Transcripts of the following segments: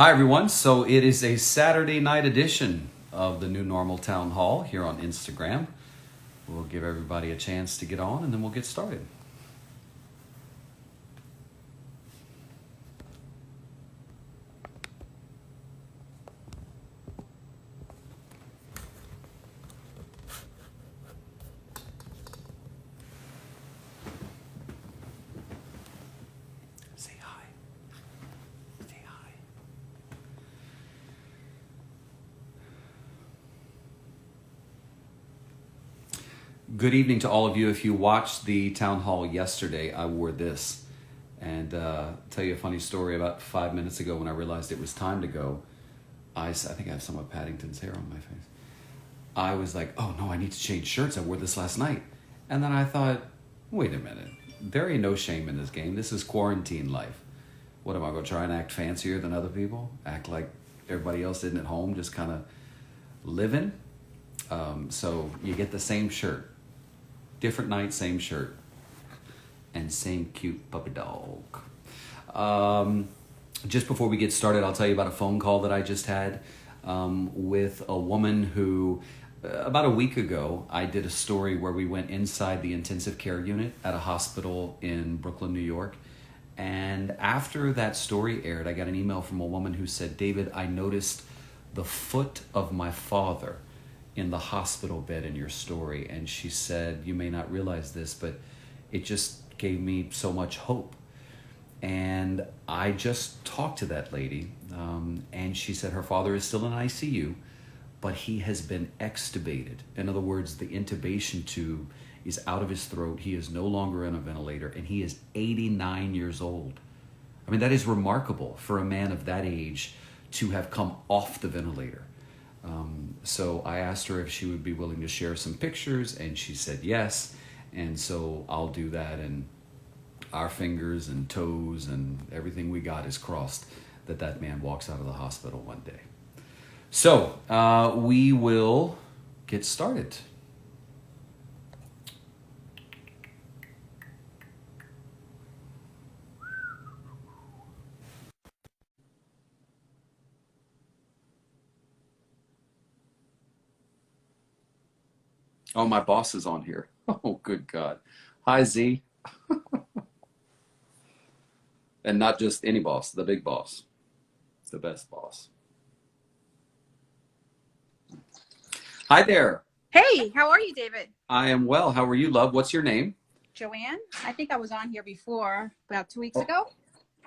Hi, everyone. So it is a Saturday night edition of the New Normal Town Hall here on Instagram. We'll give everybody a chance to get on and then we'll get started. Say hi. Say hi. Good evening to all of you. If you watched the town hall yesterday, I wore this. And tell you a funny story. About 5 minutes ago, when I realized it was time to go, I think I have some of Paddington's hair on my face. I was like, oh no, I need to change shirts. I wore this last night. And then I thought, wait a minute. There ain't no shame in this game. This is quarantine life. What am I going to try and act fancier than other people? Act like everybody else isn't at home, just kind of living? So you get the same shirt. Different night, same shirt. And same cute puppy dog. Just before we get started, I'll tell you about a phone call that I just had with a woman who, about a week ago, I did a story where we went inside the intensive care unit at a hospital in Brooklyn, New York. And after that story aired, I got an email from a woman who said, David, I noticed the foot of my father in the hospital bed in your story. And she said, you may not realize this, but it just gave me so much hope. And I just talked to that lady, and she said her father is still in ICU, but he has been extubated. In other words, the intubation tube is out of his throat. He is no longer in a ventilator, and he is 89 years old. I mean, that is remarkable for a man of that age to have come off the ventilator. So I asked her if she would be willing to share some pictures, and she said yes. And so I'll do that, and our fingers and toes and everything we got is crossed that that man walks out of the hospital one day. So we will get started. Oh, my boss is on here. Oh, good God. Hi, Z. And not just any boss, the big boss, the best boss. Hi there. Hey, how are you, David? I am well. How are you, love? What's your name? Joanne? I think I was on here before, about 2 weeks ago.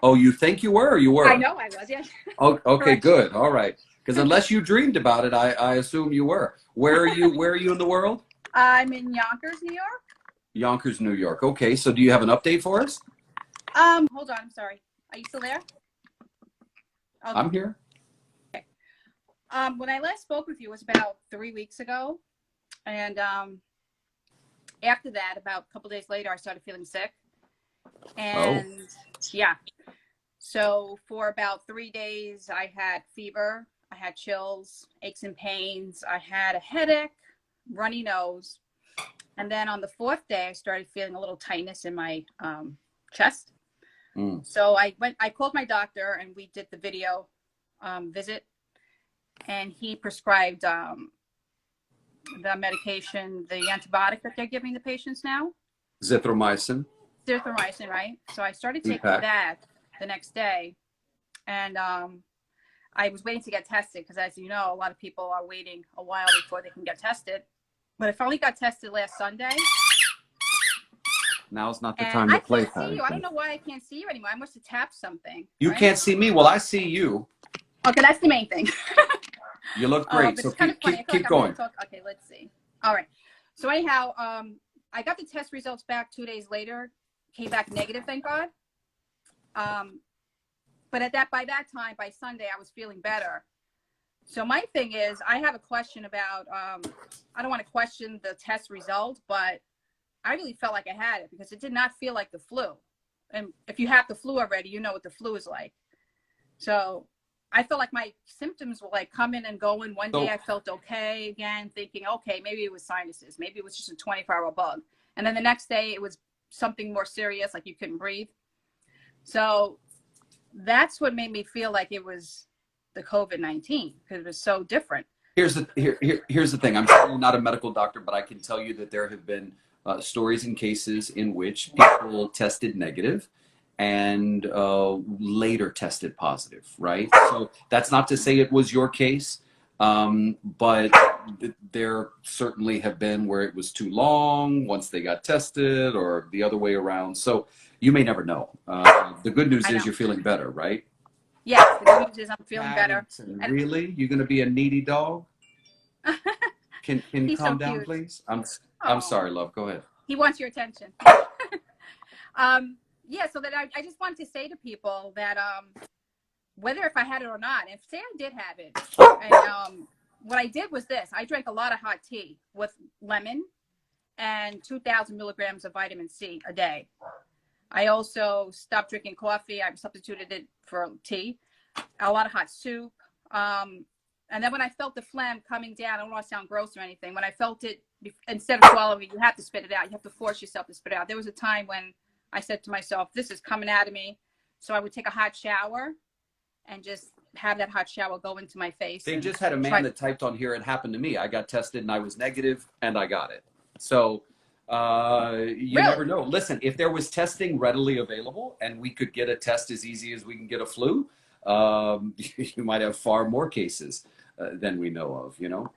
Oh, you think you were or you were? I know I was, yes. Oh, okay, Correction. good. All right. Because unless you dreamed about it, I assume you were. Where are you? Where are you in the world? I'm in Yonkers, New York. Yonkers, New York. Okay, so do you have an update for us? Hold on, I'm sorry. Are you still there? Okay. I'm here. When I last spoke with you was about 3 weeks ago. And after that, about a couple days later, I started feeling sick. And yeah. So for about 3 days, I had fever, I had chills, aches and pains, I had a headache, runny nose. And then on the fourth day, I started feeling a little tightness in my chest. So I called my doctor and we did the video visit, and he prescribed the medication, the antibiotic that they're giving the patients now. Zithromycin. Zithromycin, right? So I started taking that the next day, and I was waiting to get tested because, as you know, a lot of people are waiting a while before they can get tested. But I finally got tested last Sunday. Now's not the time to play. I can't see you. I don't know why I can't see you anymore. I must have tapped something. You can't see me. Well, I see you. Okay, that's the main thing. You look great. So keep going. Okay, let's see. All right. So anyhow, I got the test results back 2 days later. Came back negative, thank God. But by that time, by Sunday, I was feeling better. So my thing is, I have a question about, I don't want to question the test result, but I really felt like I had it because it did not feel like the flu. And if you have the flu already, you know what the flu is like. So I felt like my symptoms were like coming and going. One day I felt okay again, thinking, okay, maybe it was sinuses. Maybe it was just a 24-hour bug. And then the next day it was something more serious, like you couldn't breathe. So that's what made me feel like it was the COVID-19 because it was so different. Here's the thing. I'm certainly not a medical doctor, but I can tell you that there have been stories and cases in which people tested negative and later tested positive, right? So that's not to say it was your case, but there certainly have been where it was too long once they got tested or the other way around. So you may never know. The good news is you're feeling better, right? Yes, the good news is I'm feeling better. Really? You're going to be a needy dog? Can you calm down, cute. please? I'm sorry, love. Go ahead. He wants your attention. Yeah, so that I just wanted to say to people that whether if I had it or not, if say I did have it, and what I did was this: I drank a lot of hot tea with lemon and 2,000 milligrams of vitamin C a day. I also stopped drinking coffee. I substituted it for tea, a lot of hot soup. And then when I felt the phlegm coming down, I don't want to sound gross or anything. When I felt it, instead of swallowing it, you have to spit it out. You have to force yourself to spit it out. There was a time when I said to myself, this is coming out of me. So I would take a hot shower and just have that hot shower go into my face. They just had a man that typed on here, it happened to me. I got tested and I was negative and I got it. So you never know. Listen, if there was testing readily available and we could get a test as easy as we can get a flu, you might have far more cases than we know of, you know.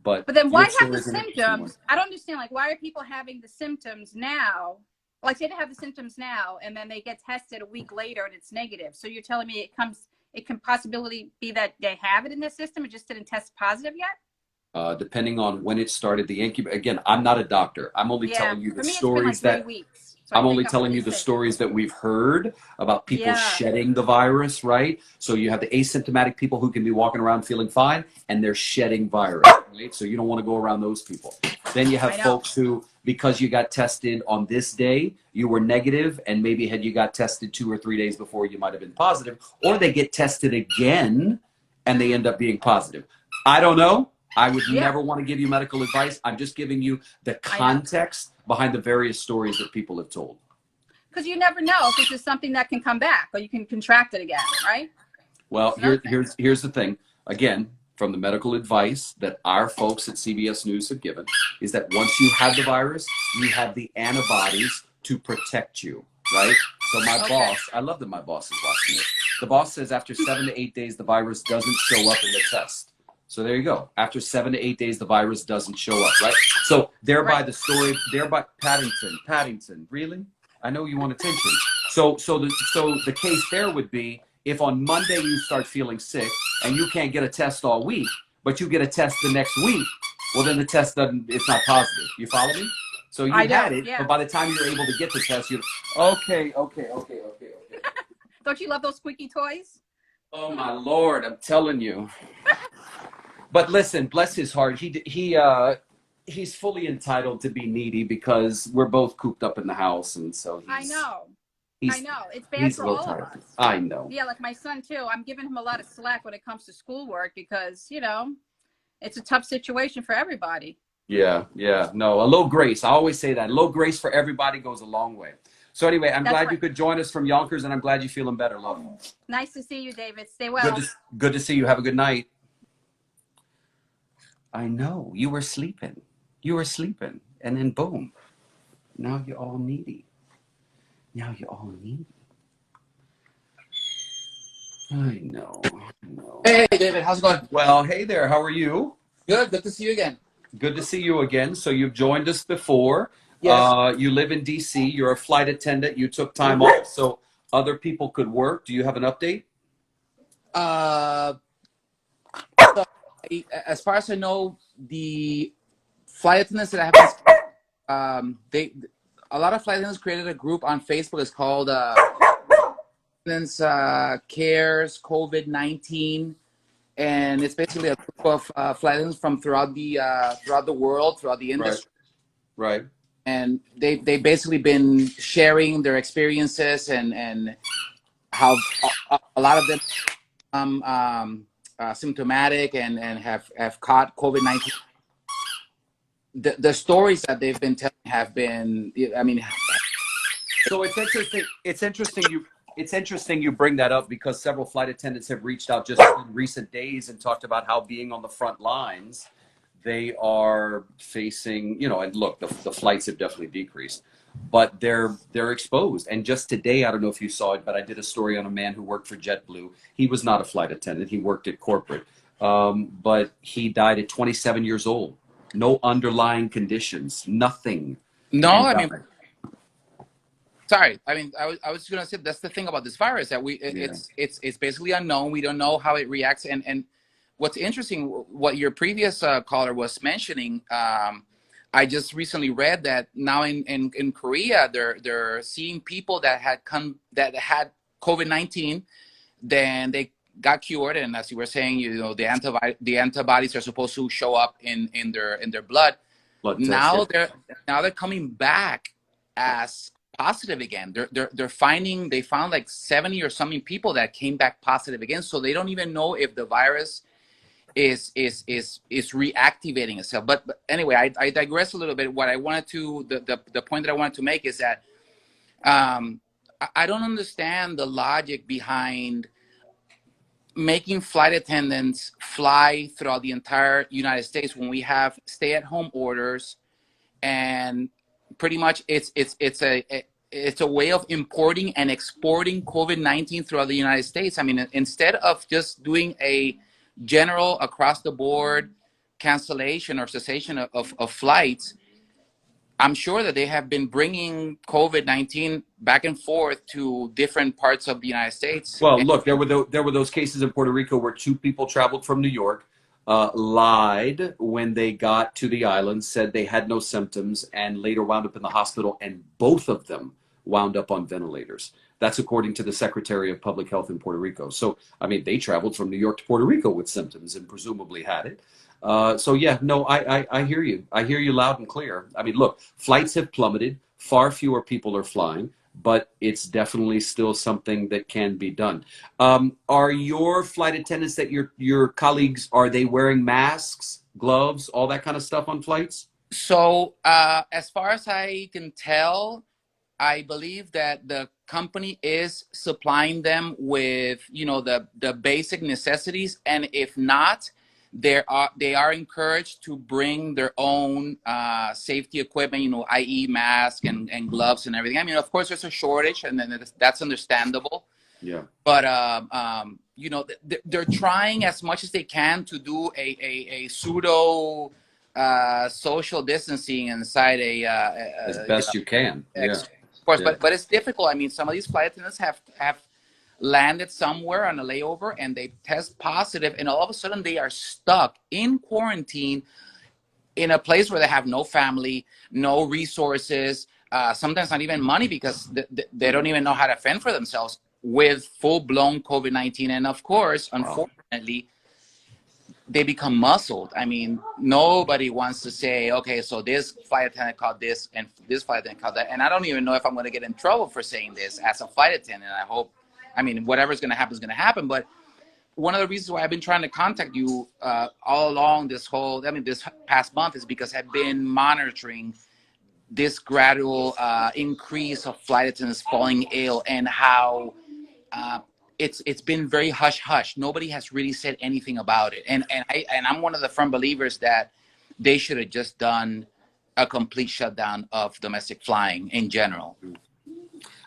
But then why have the symptoms? I don't understand. Like, why are people having the symptoms now? Like, say they have the symptoms now and then they get tested a week later and it's negative. So you're telling me it can possibly be that they have it in their system and just didn't test positive yet? Depending on when it started, the incubation. Again, I'm not a doctor. I'm only telling you the stories that I'm only telling you the stories that we've heard about people shedding the virus, right? So you have the asymptomatic people who can be walking around feeling fine and they're shedding virus, right? So you don't want to go around those people. Then you have folks who, because you got tested on this day, you were negative, and maybe had you got tested 2 or 3 days before, you might have been positive, or they get tested again and they end up being positive. I don't know. I would never want to give you medical advice. I'm just giving you the context behind the various stories that people have told. Because you never know if this is something that can come back or you can contract it again, right? Well, here's the thing. Again, from the medical advice that our folks at CBS News have given, is that once you have the virus, you have the antibodies to protect you, right? So my boss, I love that my boss is watching this. The boss says after 7 to 8 days, the virus doesn't show up in the test. So there you go. After 7 to 8 days, the virus doesn't show up, right? So thereby the story, thereby Paddington, really? I know you want attention. So the case there would be, if on Monday you start feeling sick and you can't get a test all week, but you get a test the next week, well then the test it's not positive. You follow me? So you had it, but by the time you're able to get the test, you're okay. Don't you love those squeaky toys? Oh my Lord, I'm telling you. But listen, bless his heart. He's fully entitled to be needy because we're both cooped up in the house, and so I know. It's bad for all of us. I know. Yeah, like my son too. I'm giving him a lot of slack when it comes to schoolwork because, you know, it's a tough situation for everybody. Yeah. No, a little grace. I always say that. A little grace for everybody goes a long way. So anyway, I'm glad you could join us from Yonkers, and I'm glad you're feeling better, love. Nice to see you, David. Stay well. Good to see you. Have a good night. I know. You were sleeping. And then boom. Now you're all needy. I know. Hey, David. How's it going? Well, hey there. How are you? Good. Good to see you again. Good to see you again. So you've joined us before. Yes. You live in D.C. You're a flight attendant. You took time off so other people could work. Do you have an update? So, as far as I know, the flight attendants that I have, a lot of flight attendants created a group on Facebook. It's called Attendants Cares COVID-19, and it's basically a group of flight attendants from throughout the world, throughout the industry. Right. And they basically been sharing their experiences and how a lot of them symptomatic and have caught COVID-19. The stories that they've been telling have been, I mean. So it's interesting. It's interesting you bring that up because several flight attendants have reached out just in recent days and talked about how being on the front lines, they are facing, you know, and look, the flights have definitely decreased, but they're exposed. And just today, I don't know if you saw it, but I did a story on a man who worked for JetBlue. He was not a flight attendant. He worked at corporate, but he died at 27 years old. No underlying conditions, nothing. No, And I mean, sorry. I mean, I was going to say that's the thing about this virus that it's basically unknown. We don't know how it reacts. And what's interesting, what your previous caller was mentioning, I just recently read that now in Korea they're seeing people that had COVID-19, then they got cured, and as you were saying, you know, the antibodies are supposed to show up in their blood. Now they're coming back as positive again. They found like 70 or something people that came back positive again. So they don't even know if the virus is reactivating itself. But anyway, I digress a little bit. What I wanted to the point that I wanted to make is that I don't understand the logic behind making flight attendants fly throughout the entire United States when we have stay-at-home orders, and pretty much it's a way of importing and exporting COVID-19 throughout the United States. I mean, instead of just doing a general across the board cancellation or cessation of flights, I'm sure that they have been bringing COVID-19 back and forth to different parts of the United States. Well, look, there were those cases in Puerto Rico where two people traveled from New York, lied when they got to the island, said they had no symptoms, and later wound up in the hospital, and both of them wound up on ventilators. That's according to the Secretary of Public Health in Puerto Rico. So, I mean, they traveled from New York to Puerto Rico with symptoms and presumably had it. So yeah, no, I hear you. I hear you loud and clear. I mean, look, flights have plummeted. Far fewer people are flying, but it's definitely still something that can be done. Are your flight attendants that your colleagues, are they wearing masks, gloves, all that kind of stuff on flights? So as far as I can tell, I believe that the company is supplying them with, you know, the basic necessities, and if not, they are encouraged to bring their own safety equipment, you know, i.e. masks and gloves and everything. I mean, of course, there's a shortage, and then that's understandable. Yeah. But you know, they're trying as much as they can to do a pseudo social distancing inside As best you can. Yeah. Of course, Yeah. but it's difficult. I mean, some of these flight attendants have landed somewhere on a layover and they test positive, and all of a sudden they are stuck in quarantine in a place where they have no family, no resources, sometimes not even money, because they don't even know how to fend for themselves with full-blown COVID-19. And of course, unfortunately, they become muscled. I mean, nobody wants to say, okay, so this flight attendant caught this and this flight attendant caught that. And I don't even know if I'm going to get in trouble for saying this as a flight attendant. I hope, I mean, whatever's going to happen is going to happen. But one of the reasons why I've been trying to contact you all along this past month is because I've been monitoring this gradual increase of flight attendants falling ill, and how it's been very hush hush. Nobody has really said anything about it, and I'm one of the firm believers that they should have just done a complete shutdown of domestic flying in general.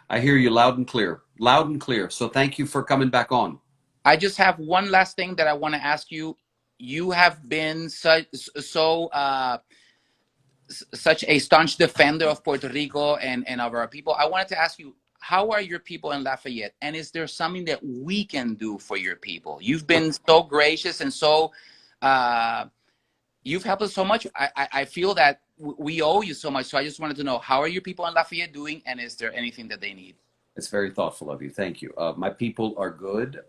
I hear you loud and clear, loud and clear. So thank you for coming back on. I just have one last thing that I want to ask you. You have been such a staunch defender of Puerto Rico and of our people. I wanted to ask you, how are your people in Lafayette? And is there something that we can do for your people? You've been so gracious and so, you've helped us so much. I feel that we owe you so much. So I just wanted to know, how are your people in Lafayette doing? And is there anything that they need? It's very thoughtful of you. Thank you. My people are good.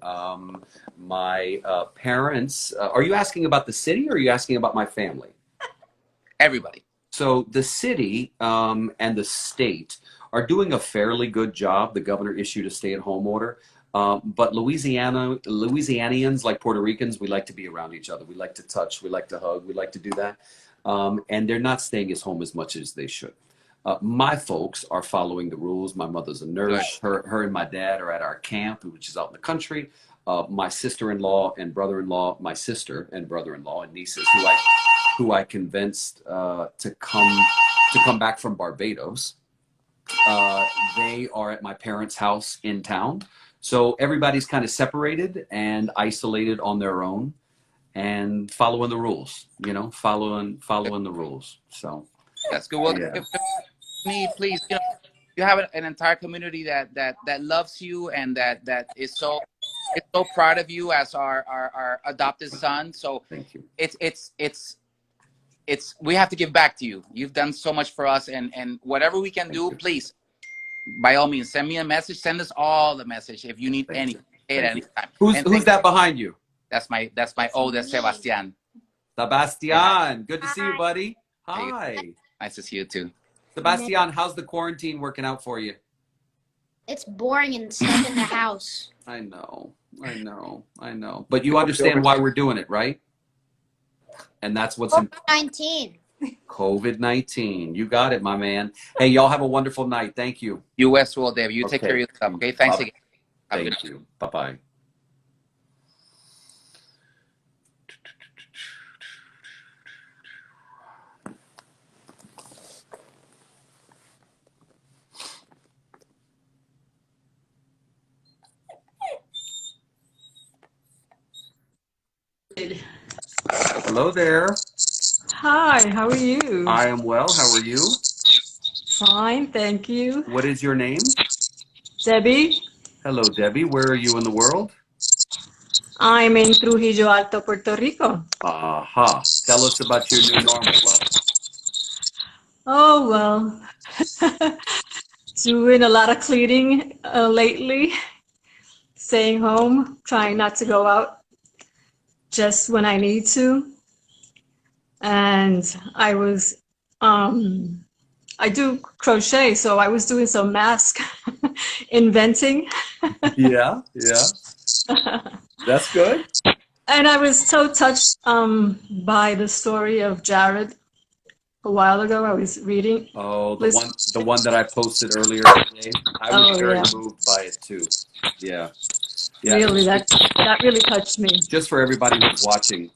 My parents, are you asking about the city or are you asking about my family? Everybody. So the city and the state are doing a fairly good job. The governor issued a stay-at-home order. But Louisianians, like Puerto Ricans, we like to be around each other. We like to touch. We like to hug. We like to do that. And they're not staying at home as much as they should. My folks are following the rules. My mother's a nurse. Her and my dad are at our camp, which is out in the country. My sister-in-law and brother-in-law, my sister and brother-in-law and nieces, who I convinced to come back from Barbados. They are at my parents' house in town. So everybody's kind of separated and isolated on their own and following the rules, following the rules. So that's good. Well, yeah. if me, please, you have an entire community that loves you and that is so proud of you as our adopted son. So thank you. It's we have to give back to you. You've done so much for us, and whatever we can do, please, by all means, send me a message. Send us all a message if you need anything at any time. Who's that behind you? That's my oldest, Sebastian. Sebastian, good to see you, buddy. Hi. Nice to see you too. Sebastian, how's the quarantine working out for you? It's boring and stuck in the house. I know. But you understand why we're doing it, right? And that's what's COVID-19. COVID-19. You got it, my man. Hey, y'all have a wonderful night. Thank you. You as well, Dave. You take care of yourself, okay? Thanks again. Thank you. Bye-bye. Hello there. Hi, how are you? I am well. How are you? Fine, thank you. What is your name? Debbie, Hello, Debbie. Where are you in the world? I'm in Trujillo Alto, Puerto Rico. Aha. Tell us about your new normal, love. Oh, well, doing a lot of cleaning lately, staying home, trying not to go out just when I need to. And I was, I do crochet, so I was doing some mask inventing. Yeah. That's good. And I was so touched by the story of Jared a while ago. I was reading. Oh, the one that I posted earlier today. I was very moved by it too. Yeah. Really, that really touched me. Just for everybody who's watching,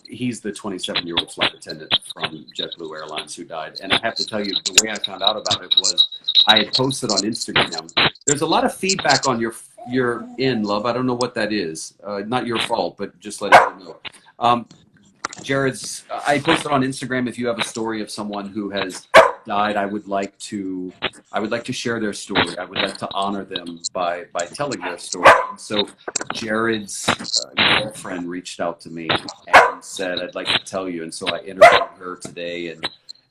he's the 27-year-old flight attendant from JetBlue Airlines who died. And I have to tell you, the way I found out about it was I had posted on Instagram. There's a lot of feedback on your in, love. I don't know what that is. Not your fault, but just letting you know. I posted on Instagram, if you have a story of someone who has died, I would like to share their story. I would like to honor them by telling their story. And so Jared's girlfriend reached out to me and said, I'd like to tell you. And so I interviewed her today, and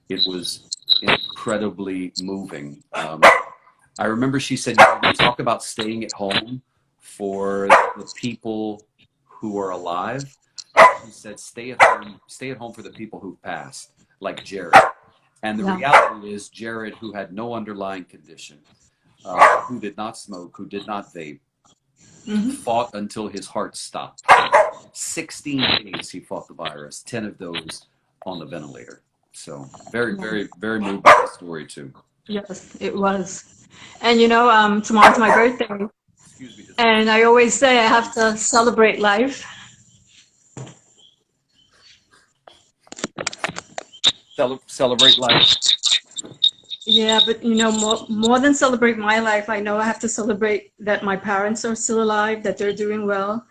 it was incredibly moving. I remember she said, we talk about staying at home for the people who are alive. She said, stay at home for the people who've passed, like Jared. And the reality is Jared, who had no underlying condition, who did not smoke, who did not vape, fought until his heart stopped. 16 days he fought the virus, 10 of those on the ventilator. So very, very, very moved by the story too. Yes, it was. And tomorrow's my birthday. Excuse me. And I always say I have to celebrate life. Celebrate life. Yeah, but more than celebrate my life, I know I have to celebrate that my parents are still alive, that they're doing well.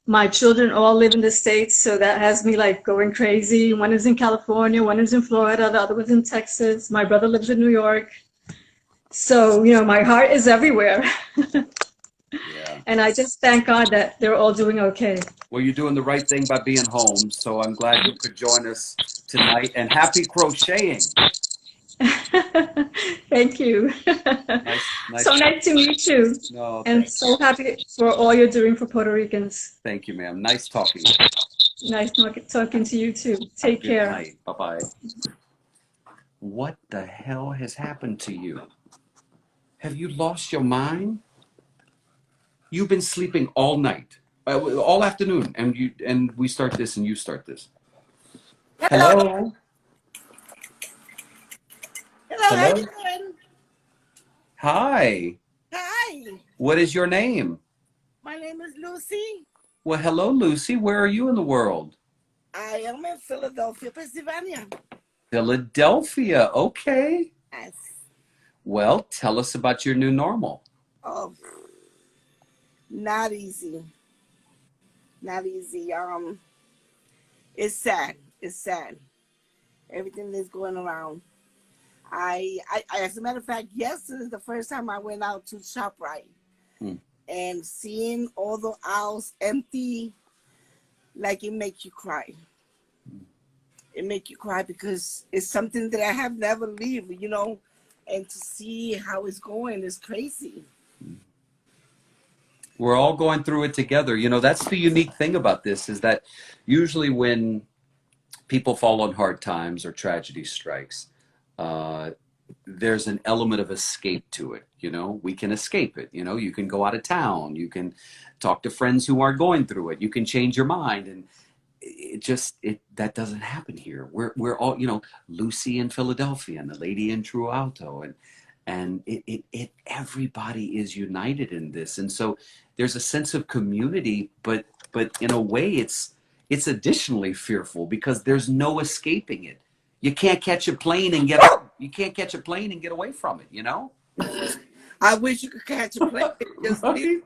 My children all live in the States, so that has me like going crazy. One is in California, one is in Florida, the other was in Texas. My brother lives in New York. So, my heart is everywhere. Yeah. And I just thank God that they're all doing okay. Well, you're doing the right thing by being home. So I'm glad you could join us tonight, and happy crocheting. Thank you. Nice. So nice to meet you. No, and so happy for all you're doing for Puerto Ricans. Thank you, ma'am. Nice talking. Nice talking to you too. Take care. Good night. Bye-bye. What the hell has happened to you? Have you lost your mind? You've been sleeping all night, all afternoon, and we start this and you start this. Hello? how you Hello. doing? Hi. Hi, What is your name? my name is Lucy. Well, hello, Lucy. Where are you in the world? I am in Philadelphia, Pennsylvania. Philadelphia. Okay. Yes. Well, tell us about your new normal. Oh, not easy. Not easy. It's sad. It's sad. Everything that's going around. As a matter of fact, yesterday is the first time I went out to ShopRite, Hmm. and seeing all the aisles empty, like it makes you cry. It makes you cry because it's something that I have never lived, and to see how it's going is crazy. We're all going through it together. That's the unique thing about this is that usually when people fall on hard times or tragedy strikes, uh, there's an element of escape to it. We can escape it. You can go out of town. You can talk to friends who aren't going through it. You can change your mind. And that doesn't happen here. We're all, Lucy in Philadelphia and the lady in True Alto, and everybody is united in this. And so there's a sense of community, but in a way it's additionally fearful because there's no escaping it. You can't catch a plane and get out. You can't catch a plane and get away from it. I wish you could catch a plane and just Right.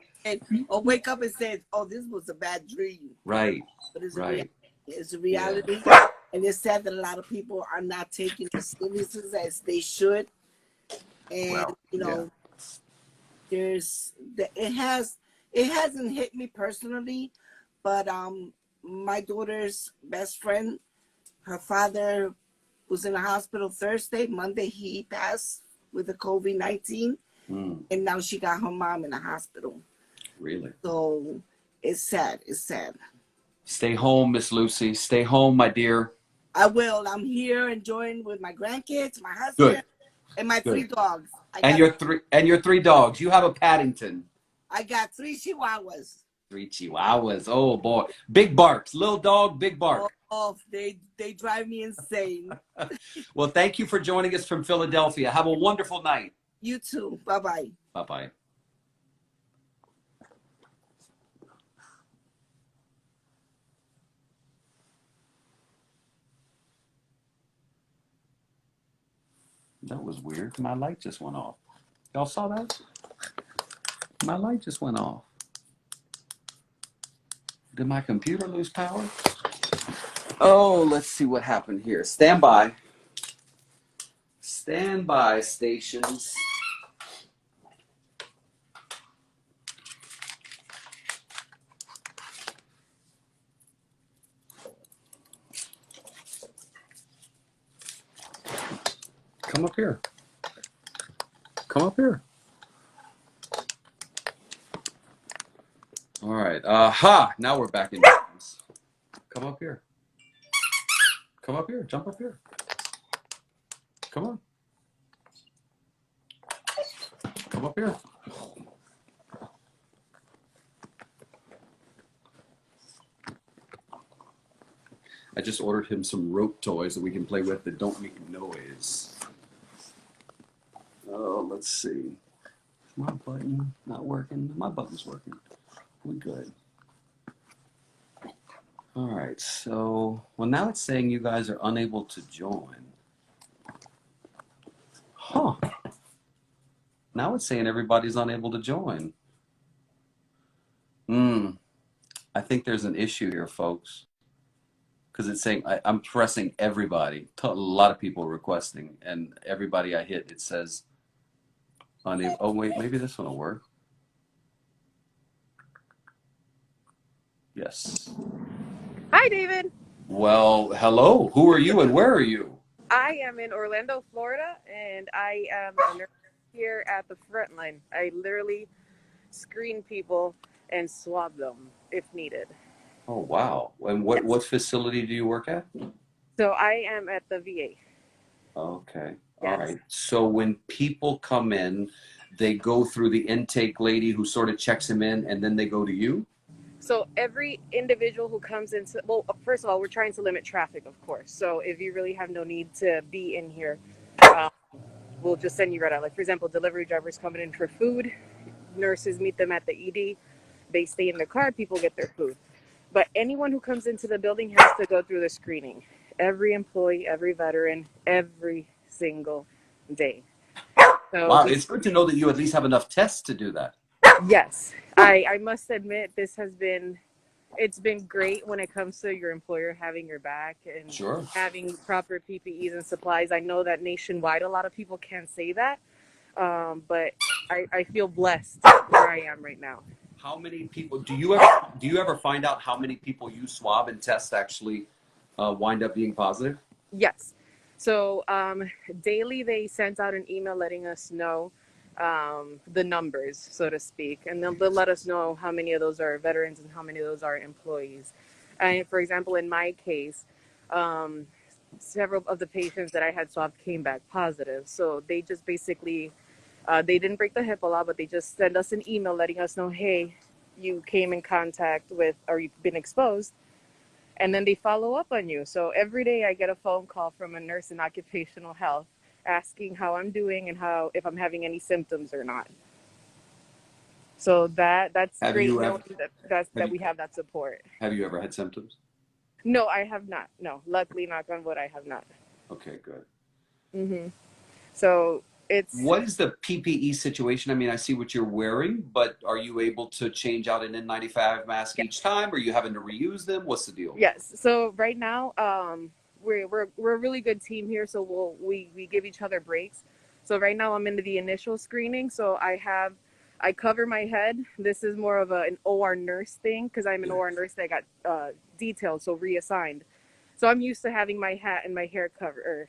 or wake up and say, "Oh, this was a bad dream." Right. But it's Right. a reality, and it's sad that a lot of people are not taking it seriously as they should. And Well, yeah. it hasn't hit me personally, but my daughter's best friend, her father was in the hospital Thursday. Monday he passed with the COVID-19, and now she got her mom in the hospital. Really. So it's sad. It's sad. Stay home, Miss Lucy. Stay home, my dear. I will. I'm here enjoying with my grandkids, my husband, Good. and my 3 dogs. And your 3 dogs. You have a Paddington. I got 3 Chihuahuas. 3 Chihuahuas. Oh boy. Big barks. Little dog, big bark. Oh, they drive me insane. Well, thank you for joining us from Philadelphia. Have a wonderful night. You too. Bye-bye. Bye-bye. That was weird. My light just went off. Y'all saw that? My light just went off. Did my computer lose power? Oh, let's see what happened here. Stand by. Stand by, stations. Come up here. Come up here. All right. Aha! Now we're back in business. Come up here. Come up here. Jump up here. Come on. Come up here. I just ordered him some rope toys that we can play with that don't make noise. Oh, let's see. Is my button not working? My button's working. We're good. All right, so, well, now it's saying you guys are unable to join. Huh. Now it's saying everybody's unable to join. I think there's an issue here, folks. Because it's saying I'm pressing everybody. A lot of people requesting, and everybody I hit, it says unable. Oh, wait, maybe this one will work. Yes. Hi, David. Well, hello. Who are you and where are you? I am in Orlando, Florida, and I am a nurse here at the front line. I literally screen people and swab them if needed. Oh, wow. And what facility do you work at? So I am at the VA. Okay. Yes. All right. So when people come in, they go through the intake lady who sort of checks them in, and then they go to you? So every individual who comes in, well, first of all, we're trying to limit traffic, of course. So if you really have no need to be in here, will just send you right out. Like, for example, delivery drivers coming in for food, nurses meet them at the ED, they stay in the car, people get their food. But anyone who comes into the building has to go through the screening. Every employee, every veteran, every single day. So Wow, it's good to know that you at least have enough tests to do that. yes, I must admit it's been great when it comes to your employer having your back and Sure. having proper PPEs and supplies. I know that nationwide a lot of people can't say that, but I feel blessed where I am right now. How many people do you ever find out how many people you swab and test actually wind up being positive? Yes. So daily they sent out an email letting us know the numbers, so to speak, and they'll let us know how many of those are veterans and how many of those are employees. And for example, in my case, several of the patients that I had swabbed came back positive. So they just basically, they didn't break the HIPAA law, but they just sent us an email letting us know, hey, you came in contact with, or you've been exposed. And then they follow up on you. So every day I get a phone call from a nurse in occupational health asking how I'm doing and if I'm having any symptoms or not. So that's Have great you knowing that you- we have that support. Have you ever had symptoms? No, I have not. No, luckily, knock on wood, I have not. Okay, good. hmm So it's What is the PPE situation? I mean, I see what you're wearing, but are you able to change out an N95 mask each time? Or are you having to reuse them? What's the deal? yes. So right now, we're a really good team here. So we give each other breaks. So right now I'm into the initial screening. So I cover my head. This is more of an OR nurse thing because I'm an OR nurse that got detailed, so reassigned. So I'm used to having my hat and my hair covered.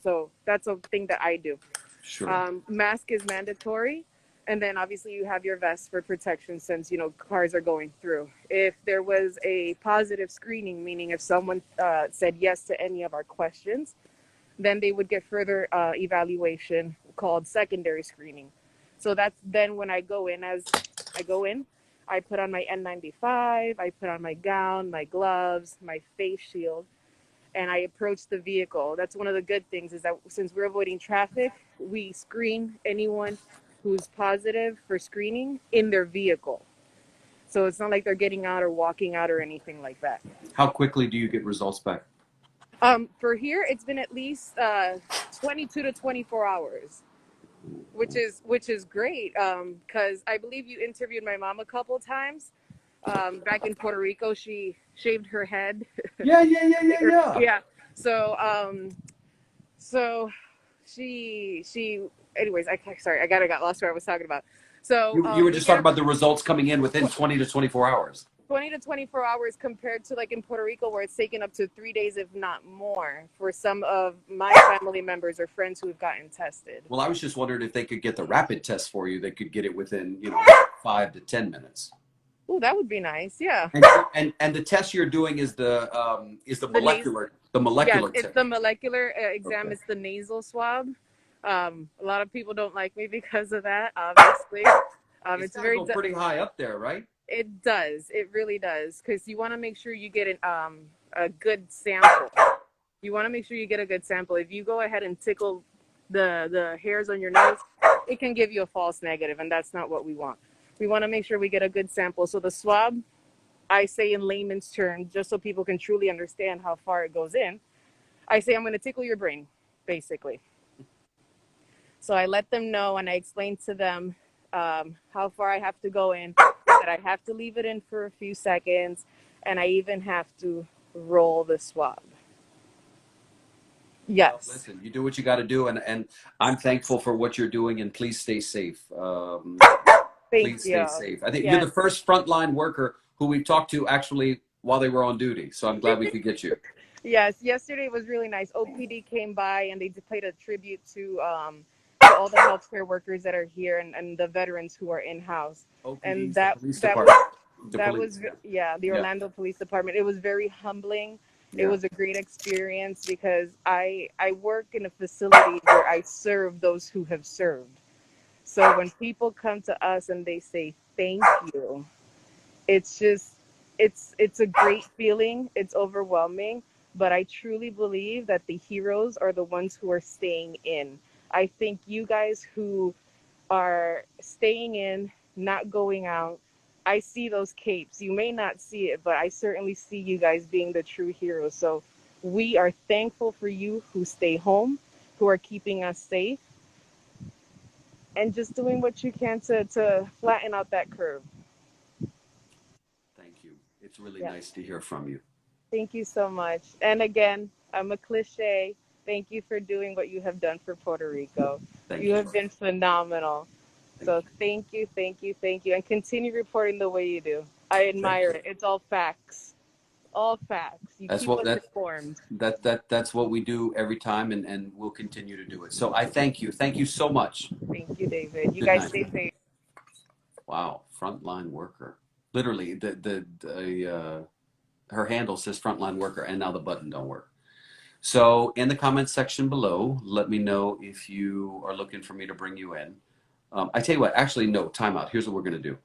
So that's a thing that I do. Sure. Mask is mandatory. And then obviously you have your vest for protection since, cars are going through. If there was a positive screening, meaning if someone said yes to any of our questions, then they would get further evaluation called secondary screening. So that's then when I go in, I put on my N95, I put on my gown, my gloves, my face shield, and I approach the vehicle. That's one of the good things is that since we're avoiding traffic, we screen anyone who's positive for screening in their vehicle. So it's not like they're getting out or walking out or anything like that. How quickly do you get results back? For here, it's been at least 22 to 24 hours, which is great. Because I believe you interviewed my mom a couple times. Back in Puerto Rico, she shaved her head. Yeah. Yeah. So she. Anyways, sorry, I got lost where I was talking about. So You were just talking about the results coming in within 20 to 24 hours. 20 to 24 hours compared to like in Puerto Rico where it's taken up to 3 days, if not more, for some of my family members or friends who have gotten tested. Well, I was just wondering if they could get the rapid test for you. They could get it within 5 to 10 minutes. Oh, that would be nice. Yeah. And the test you're doing is the molecular Yes, it's test. the molecular exam. Okay. It's the nasal swab. A lot of people don't like me because of that, obviously. It's very pretty high up there, right? It does. It really does. Because you want to make sure you get a good sample. You want to make sure you get a good sample. If you go ahead and tickle the hairs on your nose, it can give you a false negative, and that's not what we want. We want to make sure we get a good sample. So the swab, I say in layman's terms, just so people can truly understand how far it goes in, I say I'm going to tickle your brain, basically. So I let them know and I explain to them how far I have to go in, that I have to leave it in for a few seconds, and I even have to roll the swab. Yes. Well, listen, you do what you got to do, and I'm thankful for what you're doing, and please stay safe. Please stay safe. I think you're the first frontline worker who we've talked to actually while they were on duty, so I'm glad we could get you. Yes, yesterday was really nice. OPD came by and they played a tribute to all the healthcare workers that are here and the veterans who are in-house. And the Orlando Police Department. It was very humbling. Yeah. It was a great experience because I work in a facility where I serve those who have served. So when people come to us and they say thank you, it's a great feeling. It's overwhelming, but I truly believe that the heroes are the ones who are staying in. I think you guys who are staying in, not going out, I see those capes. You may not see it, but I certainly see you guys being the true heroes. So we are thankful for you who stay home, who are keeping us safe, and just doing what you can to flatten out that curve. Thank you. It's really Yeah. nice to hear from you. Thank you so much. And again, I'm a cliche. Thank you for doing what you have done for Puerto Rico. Thank You have been phenomenal. So thank you, thank you, thank you. And continue reporting the way you do. I admire it. It's all facts. All facts. You That's keep what us that informed. that's what we do every time, and we'll continue to do it. So I thank you. Thank you so much. Thank you, David. You Good guys night. stay safe. Wow, frontline worker. Literally, her handle says frontline worker, and now the button don't work. So in the comments section below, let me know if you are looking for me to bring you in. I tell you what, actually, no, time out. Here's what we're going to do.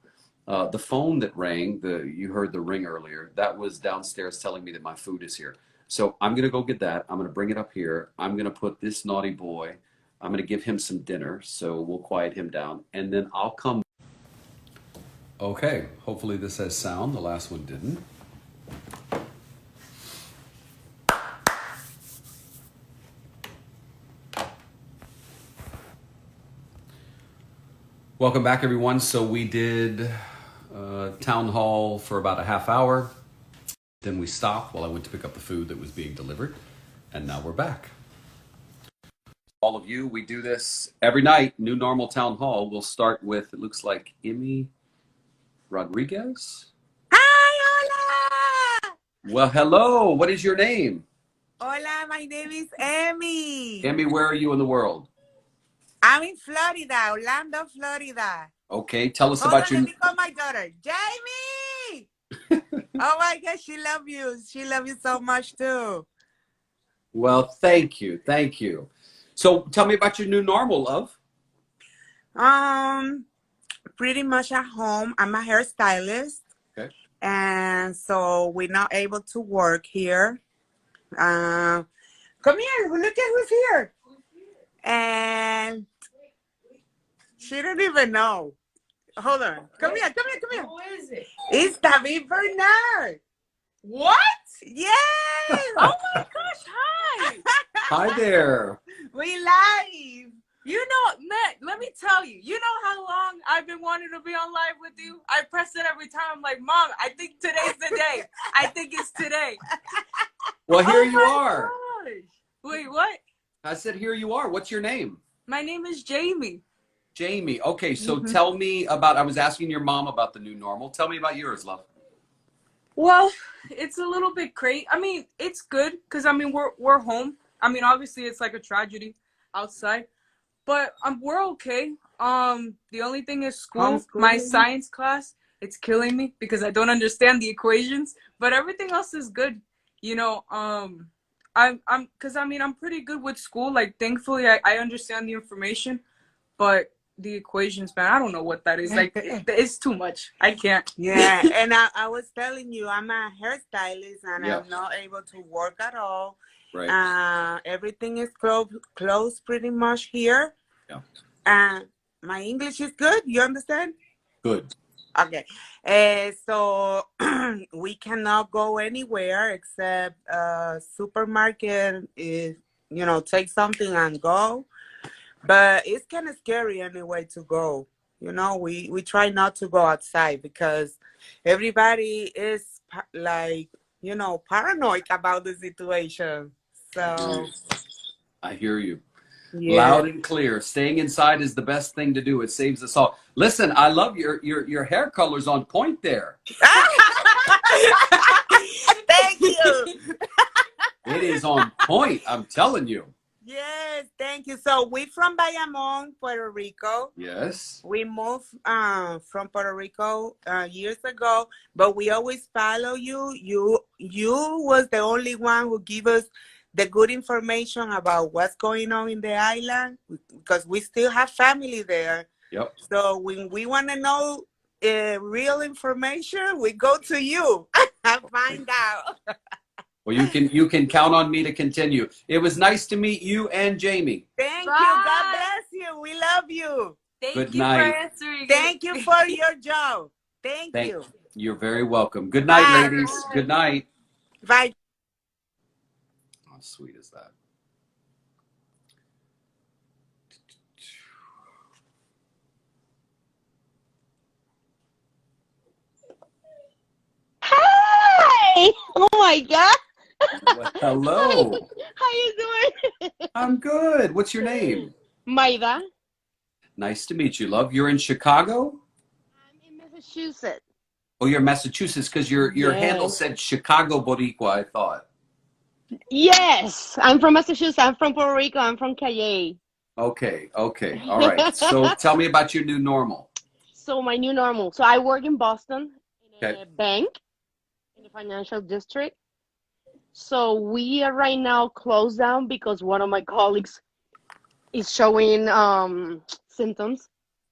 The phone that rang, you heard the ring earlier, that was downstairs telling me that my food is here. So I'm going to go get that. I'm going to bring it up here. I'm going to put this naughty boy, I'm going to give him some dinner, so we'll quiet him down, and then I'll come. Okay, hopefully this has sound. The last one didn't. Welcome back, everyone. So we did town hall for about a half hour. Then we stopped while I went to pick up the food that was being delivered. And now we're back. All of you, we do this every night. New Normal Town Hall. We'll start with, it looks like Emmy Rodriguez. Hi, hola! Well, hello. What is your name? Hola, my name is Emmy. Emmy, where are you in the world? I'm in Florida, Orlando, Florida. Okay, tell us Hold about on, your... let me call my daughter. Jamie! Oh my God, she loves you. She loves you so much too. Well, thank you. Thank you. So tell me about your new normal, love. Pretty much at home. I'm a hairstylist. Okay. And so we're not able to work here. Come here, look at who's here. And she didn't even know. Hold on. Come here. Who is it? It's David Begnaud. What? Yes. Oh my gosh, hi. Hi there. We live. You know, man, let me tell you, you know how long I've been wanting to be on live with you? I press it every time. I'm like, Mom, I think today's the day. I think it's today. Well, here Oh you my are. gosh. Wait, what? I said, here you are. What's your name? My name is Jamie. Jamie. Okay, so tell me about, I was asking your mom about the new normal. Tell me about yours, love. Well, it's a little bit crazy. I mean, it's good because, I mean, we're home. I mean, obviously, it's like a tragedy outside. But we're okay. The only thing is school. My science class, it's killing me because I don't understand the equations. But everything else is good. You know, because I mean I'm pretty good with school. Like thankfully, I understand the information, but the equations, man, I don't know what that is. Like it's too much. I can't. Yeah, and I was telling you, I'm a hairstylist and Yeah. I'm not able to work at all. Right. Everything is closed pretty much here. Yeah. My English is good. You understand? Good. Okay. So we cannot go anywhere except supermarket. Is take something and go. But it's kind of scary anyway to go. We try not to go outside because everybody is like paranoid about the situation. So I hear you. yeah. Loud and clear. Staying inside is the best thing to do. It saves us all. Listen, I love your hair color's on point there. Thank you. It is on point. I'm telling you. Yes, thank you. So we're from Bayamon, Puerto Rico. Yes. We moved from Puerto Rico years ago, but we always follow you. You was the only one who gave us the good information about what's going on in the island because we still have family there. Yep. So when we want to know real information, we go to you and find out. Well, you can count on me to continue. It was nice to meet you and Jamie. Thank you. Bye. God bless you. We love you. Thank Good you night. for answering. Thank you for your job. Thank you. You're very welcome. Good night, Bye. ladies. Good night. Bye. How sweet is that? Hi! Oh my God! Well, hello. How you doing? I'm good. What's your name? Maida. Nice to meet you, love. You're in Chicago? I'm in Massachusetts. Oh, you're in Massachusetts because your handle Yes. said Chicago Boricua, I thought. Yes, I'm from Massachusetts. I'm from Puerto Rico. I'm from Cayenne. Okay. All right. So tell me about your new normal. So my new normal. So I work in Boston in Okay. a bank in the financial district. So we are right now closed down because one of my colleagues is showing symptoms.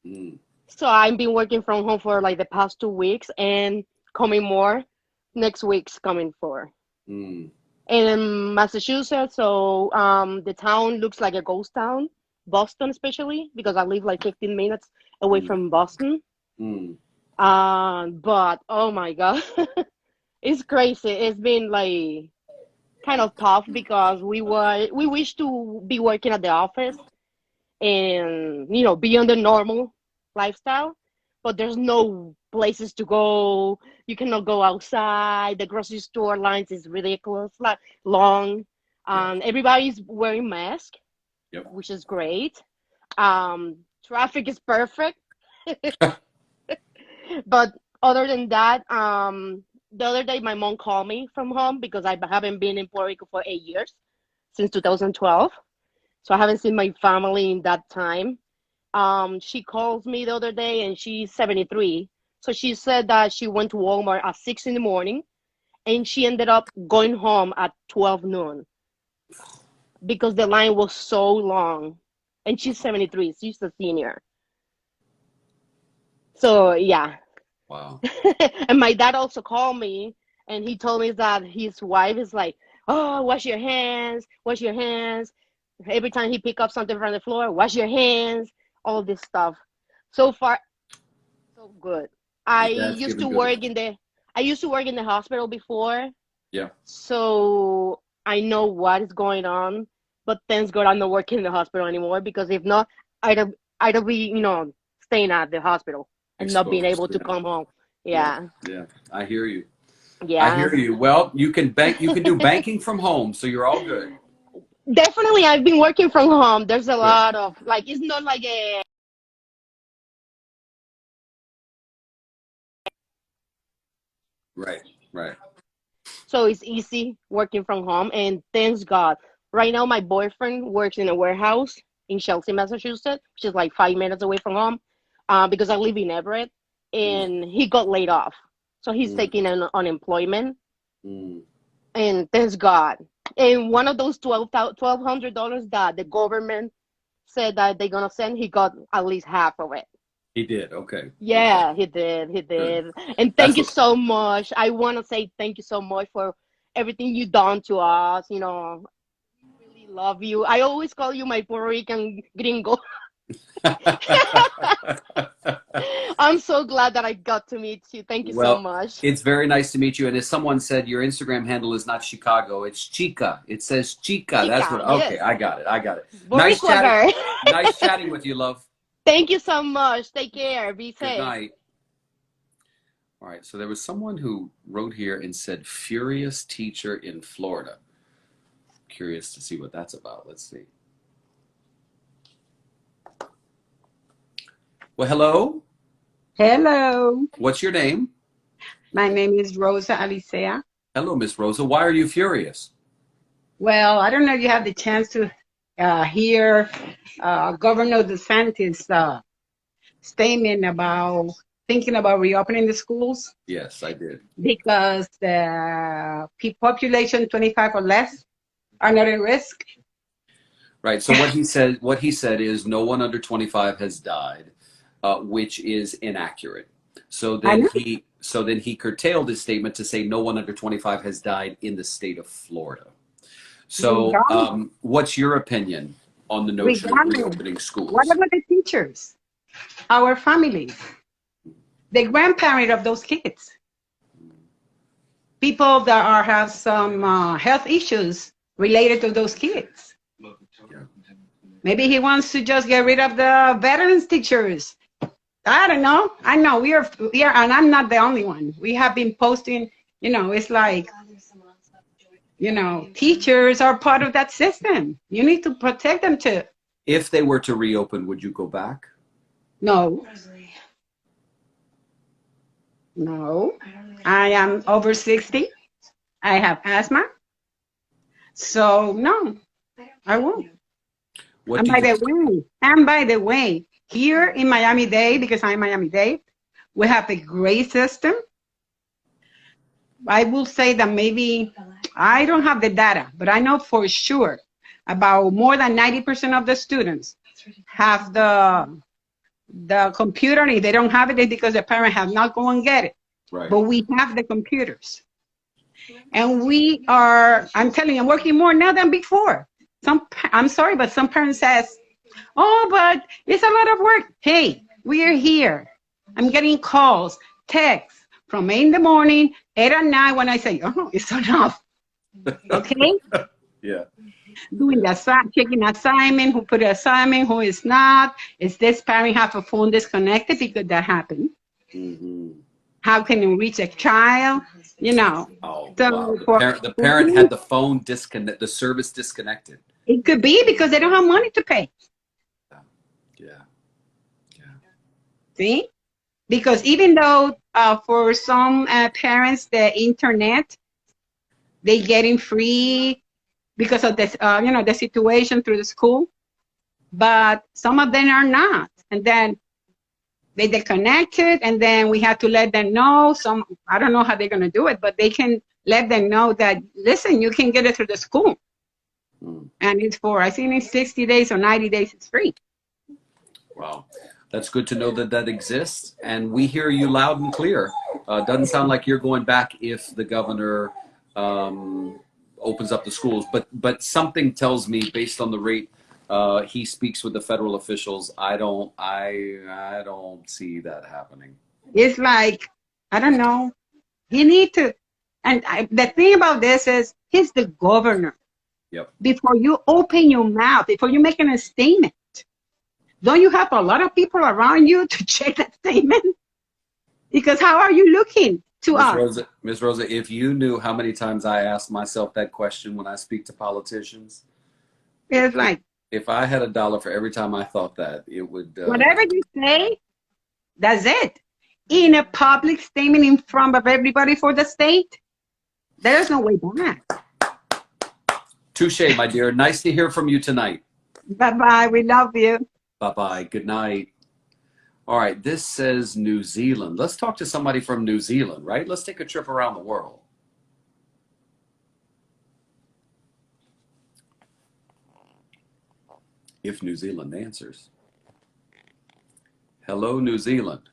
Mm, So I've been working from home for like the past 2 weeks and coming more. Next week's coming for. mm, In Massachusetts, so the town looks like a ghost town. Boston, especially because I live like 15 minutes away mm, from Boston. mm. But oh my God, it's crazy. It's been like kind of tough because we wish to be working at the office and be on the normal lifestyle, but there's no places to go. You cannot go outside. The grocery store lines is ridiculous, like long. Yeah. Everybody's wearing masks, Yep. which is great. Traffic is perfect. But other than that, the other day my mom called me from home because I haven't been in Puerto Rico for 8 years, since 2012. So I haven't seen my family in that time. She calls me the other day and she's 73. So she said that she went to Walmart at 6 in the morning and she ended up going home at 12 noon because the line was so long. And she's 73. She's a senior. So yeah. Wow. And my dad also called me and he told me that his wife is like, oh, wash your hands, wash your hands. Every time he pick up something from the floor, wash your hands, all this stuff. So far, so good. I Your dad's used to giving good work advice. I used to work in the hospital before, Yeah. so I know what is going on. But thanks God I'm not working in the hospital anymore because if not, I'd be staying at the hospital and not being Exposed. able to come home. Yeah. Yeah, Yeah. I hear you. I yeah. hear you. Well, you can do banking from home, so you're all good. Definitely, I've been working from home. There's a Good. lot of like it's not like a Right. Right. so it's easy working from home and thanks God. Right now my boyfriend works in a warehouse in Chelsea, Massachusetts, which is like 5 minutes away from home, because I live in Everett, Mm, and he got laid off. So he's mm, taking an unemployment mm. and thanks God. And one of those $1,200 that the government said that they're gonna send, he got at least half of it. He did. Okay. Okay. Yeah, he did. He Good. did. And thank That's you what. so much. I want to say thank you so much for everything you done to us. Really love you. I always call you my Puerto Rican gringo. I'm so glad that I got to meet you. Thank you so Well, much. it's very nice to meet you. And as someone said, your Instagram handle is not Chicago, it's Chica. It says Chica. That's what. Chica, Okay, yes. I got it. I got it. Nice Boricua chatting. girl. Nice chatting with you, love. Thank you so much. Take care. Be Good safe. night. All right. So there was someone who wrote here and said furious teacher in Florida. Curious to see what that's about. Let's see. Well, hello. Hello, What's your name? my name is Rosa Alicea. Hello, Miss Rosa. Why are you furious? Well, I don't know if you have the chance to hear Governor DeSantis' statement about thinking about reopening the schools Yes, I did. because the population 25 or less are not at risk. Right. So what he said is no one under 25 has died, which is inaccurate. So I then know. So then he curtailed his statement to say no one under 25 has died in the state of Florida. So what's your opinion on the notion of reopening schools? What about the teachers, our families, the grandparent of those kids, people that have some health issues related to those kids? Maybe he wants to just get rid of the veterans teachers. I don't know. I know we are, and I'm not the only one. We have been posting, it's like, teachers are part of that system. You need to protect them too. If they were to reopen, would you go back? No. No. I am over 60. I have asthma. So no, I won't. And by the way, here in Miami-Dade, because I'm Miami-Dade, we have a great system. I will say that maybe, I don't have the data, but I know for sure about more than 90% of the students have the computer. And if they don't have it, it's because the parent have not gone and get it. Right. But we have the computers. And we are, I'm telling you, I'm working more now than before. I'm sorry, but some parents says, oh, but it's a lot of work. Hey, we are here. I'm getting calls, texts from 8 in the morning, 8 at night when I say, oh, it's enough. Okay? Yeah. Doing the checking assignment, who put an assignment, who is not. Is this parent have a phone disconnected? Because that happened. Mm-hmm. How can you reach a child? Oh, So wow. The parent had the phone disconnect, the service disconnected. It could be because they don't have money to pay. Yeah. See? Because even though for some parents, the internet, they getting free because of this, the situation through the school, but some of them are not. And then they disconnected, and then we have to let them know. I don't know how they're going to do it, but they can let them know that, listen, you can get it through the school. And it's for, I think it's 60 days or 90 days, it's free. Wow. That's good to know that exists. And we hear you loud and clear. Doesn't sound like you're going back if the governor opens up the schools. But something tells me, based on the rate he speaks with the federal officials, I don't see that happening. It's like, I don't know. He need to, and the thing about this is, he's the governor. Yep. Before you open your mouth, before you making a statement, don't you have a lot of people around you to check that statement? Because how are you looking to us? Ms. Rosa, if you knew how many times I ask myself that question when I speak to politicians, it's like, if I had $1 for every time I thought that, it would. Whatever you say, that's it. In a public statement in front of everybody for the state, there's no way back. Touche, my dear. Nice to hear from you tonight. Bye-bye. We love you. Bye-bye. Good night. All right. This says New Zealand. Let's talk to somebody from New Zealand, right? Let's take a trip around the world. If New Zealand answers. Hello, New Zealand.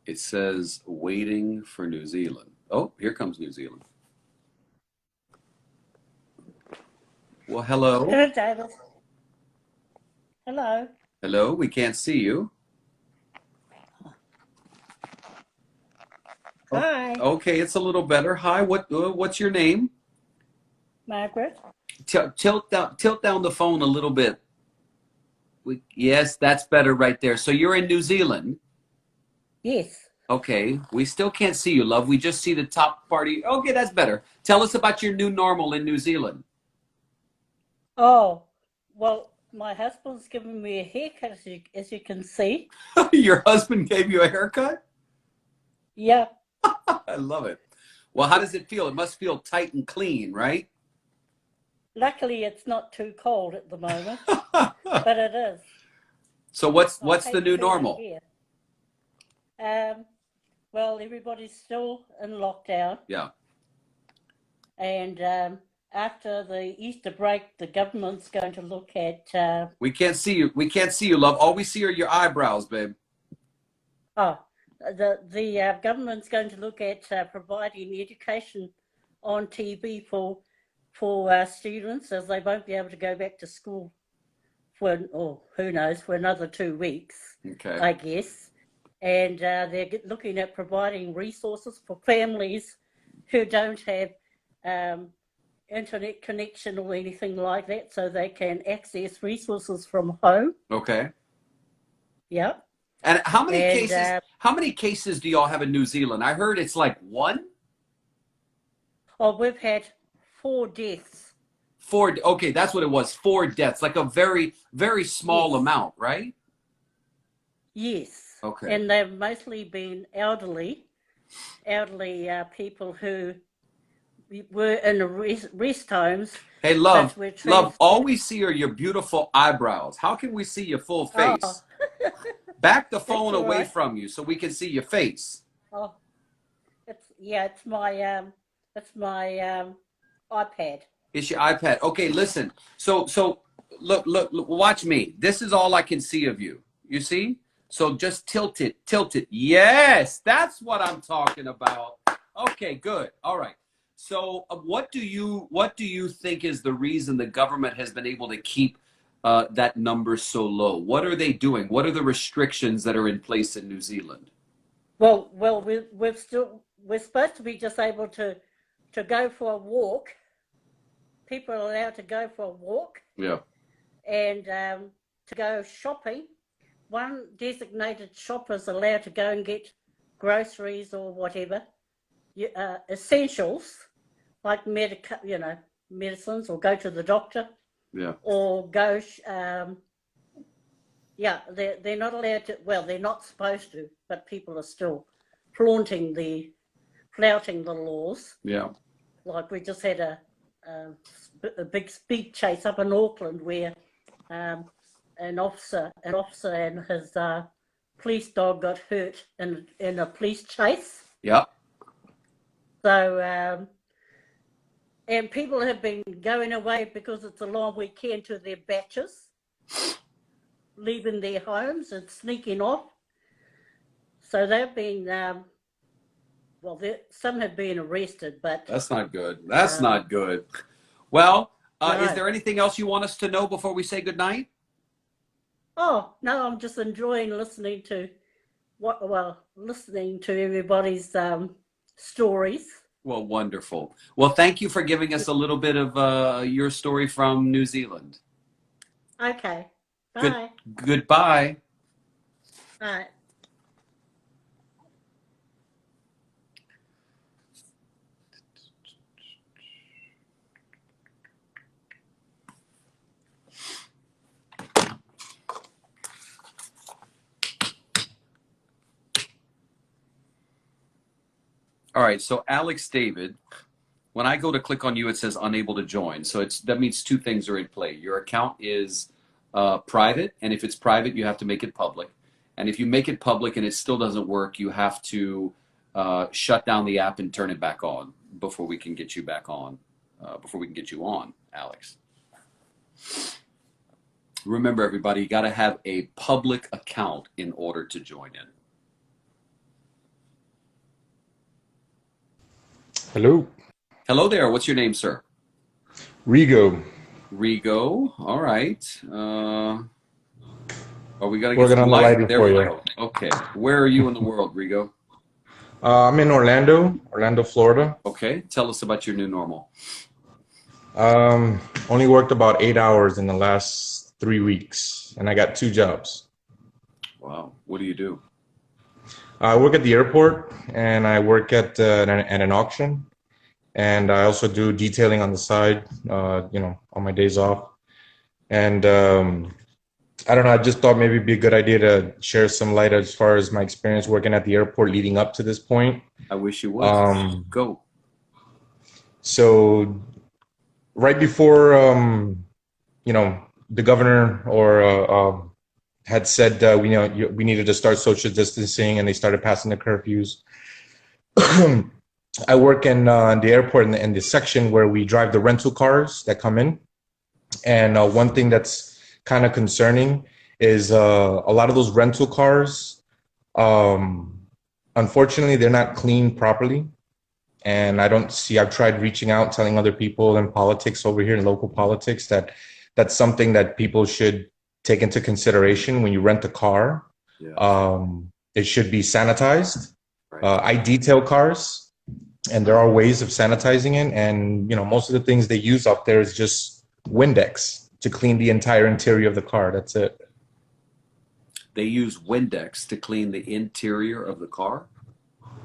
It says waiting for New Zealand. Oh, here comes New Zealand. Well, hello. Hello, David. Hello. Hello, we can't see you. Hi. Okay, it's a little better. Hi, what's your name? Margaret. Tilt down the phone a little bit. Yes, that's better right there. So you're in New Zealand? Yes. Okay, we still can't see you, love. We just see the top party. Okay, that's better. Tell us about your new normal in New Zealand. Oh, well, my husband's given me a haircut, as you can see. Your husband gave you a haircut? Yeah. I love it. Well, how does it feel? It must feel tight and clean, right? Luckily, it's not too cold at the moment, but it is. So what's the new normal? Well, everybody's still in lockdown. Yeah. And after the Easter break, the government's going to look at. We can't see you. We can't see you, love. All we see are your eyebrows, babe. Oh, the government's going to look at providing education on TV for students, as they won't be able to go back to school for, or who knows, for another 2 weeks, Okay. I guess. And they're looking at providing resources for families who don't have internet connection or anything like that, so they can access resources from home. Okay. Yep. And how many And, cases? How many cases do y'all have in New Zealand? I heard it's like one. Oh, we've had 4 deaths. 4. Okay, that's what it was. 4 deaths, like a very, very small Yes. amount, right? Yes. Okay. And they've mostly been elderly people who were in the rest homes. Hey, love, but were love. All we see are your beautiful eyebrows. How can we see your full face? Oh. Back the phone That's all away right. from you so we can see your face. Oh, it's my iPad. It's your iPad. Okay, listen. So look, watch me. This is all I can see of you. You see? So just tilt it. Yes, that's what I'm talking about. Okay, good. All right. So what do you think is the reason the government has been able to keep that number so low? What are they doing? What are the restrictions that are in place in New Zealand? Well, we're supposed to be just able to go for a walk. People are allowed to go for a walk. Yeah. And to go shopping. One designated shopper is allowed to go and get groceries or whatever, essentials like medicines, or go to the doctor. Yeah. Or go. They're not allowed to. Well, they're not supposed to, but people are still flaunting the laws. Yeah. Like we just had a big speed chase up in Auckland where an officer and his police dog got hurt in a police chase. Yeah. So and people have been going away because it's a long weekend to their batches, leaving their homes and sneaking off. So they've been some have been arrested, but That's not good. That's not good. Well, No. is there anything else you want us to know before we say goodnight? Oh, no, I'm just enjoying listening to everybody's stories. Well, wonderful. Well, thank you for giving us a little bit of your story from New Zealand. Okay. Bye. Goodbye. Bye. All right, so Alex David, when I go to click on you, it says unable to join. So that means 2 things are in play. Your account is private, and if it's private, you have to make it public. And if you make it public and it still doesn't work, you have to shut down the app and turn it back on before we can get you back on, before we can get you on, Alex. Remember, everybody, you got to have a public account in order to join in. Hello. Hello there. What's your name, sir? Rigo. Rigo. All right. We got to get Working some on the light. lighting There for we you. go. Okay. Where are you in the world, Rigo? I'm in Orlando, Florida. Okay. Tell us about your new normal. Only worked about 8 hours in the last 3 weeks, and I got 2 jobs. Wow. What do you do? I work at the airport, and I work at an auction, and I also do detailing on the side, on my days off. And I don't know, I just thought maybe it'd be a good idea to share some light as far as my experience working at the airport leading up to this point. I wish you would. Go. So right before, the governor had said we needed to start social distancing, and they started passing the curfews. I work in the airport in the section where we drive the rental cars that come in. And one thing that's kind of concerning is a lot of those rental cars Unfortunately, they're not cleaned properly. And I've tried reaching out, telling other people in politics over here in local politics that that's something that people should take into consideration when you rent a car. Yeah. It should be sanitized. Right. I detail cars, and there are ways of sanitizing it. And, most of the things they use up there is just Windex to clean the entire interior of the car. That's it. They use Windex to clean the interior of the car?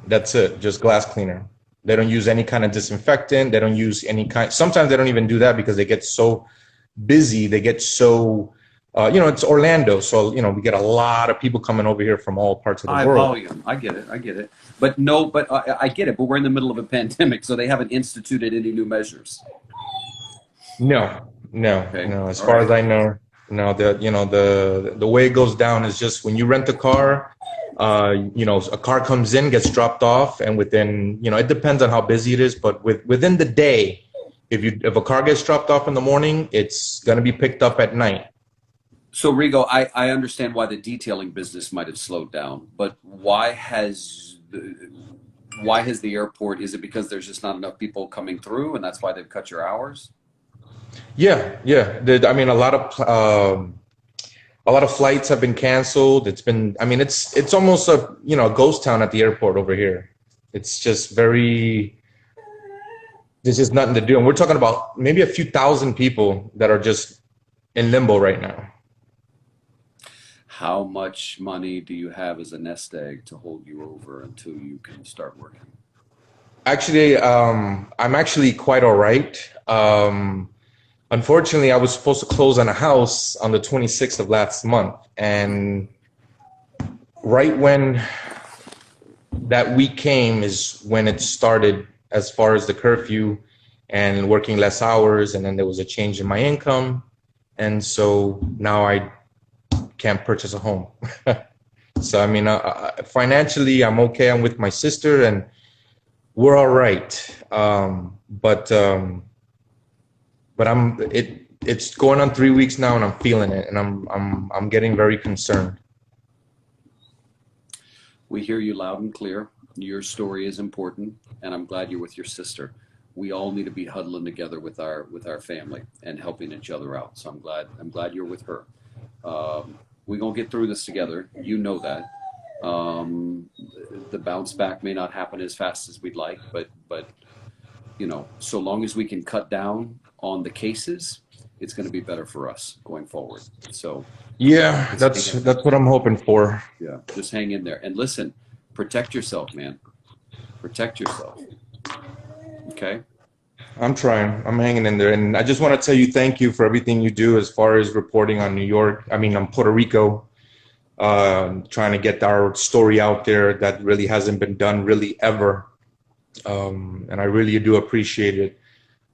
That's it, just glass cleaner. They don't use any kind of disinfectant. They don't use sometimes they don't even do that because they get so busy. They get so, it's Orlando. So, we get a lot of people coming over here from all parts of the High world. volume. I get it. But I get it. But we're in the middle of a pandemic, so they haven't instituted any new measures. No. Okay. As far as I know, no. The way it goes down is just when you rent a car, a car comes in, gets dropped off, and within, it depends on how busy it is, but within the day, if a car gets dropped off in the morning, it's going to be picked up at night. So Rigo, I understand why the detailing business might have slowed down, but why has the airport? Is it because there's just not enough people coming through, and that's why they've cut your hours? Yeah. A lot of flights have been canceled. It's almost a ghost town at the airport over here. It's just there's just nothing to do. And we're talking about maybe a few thousand people that are just in limbo right now. How much money do you have as a nest egg to hold you over until you can start working? Actually, I'm actually quite all right. Unfortunately, I was supposed to close on a house on the 26th of last month. And right when that week came is when it started as far as the curfew and working less hours. And then there was a change in my income. And so now I can't purchase a home. So, financially, I'm okay. I'm with my sister and we're all right. But it's going on 3 weeks now and I'm feeling it and I'm getting very concerned. We hear you loud and clear. Your story is important, and I'm glad you're with your sister. We all need to be huddling together with our family and helping each other out. So I'm glad you're with her. We're gonna get through this together. You know that. The bounce back may not happen as fast as we'd like, but so long as we can cut down on the cases, it's going to be better for us going forward. So yeah, that's what I'm hoping for. Yeah, just hang in there and listen. Protect yourself, man. Protect yourself. Okay. I'm trying. I'm hanging in there, and I just want to tell you thank you for everything you do as far as reporting on New York. On Puerto Rico, trying to get our story out there that really hasn't been done really ever. And I really do appreciate it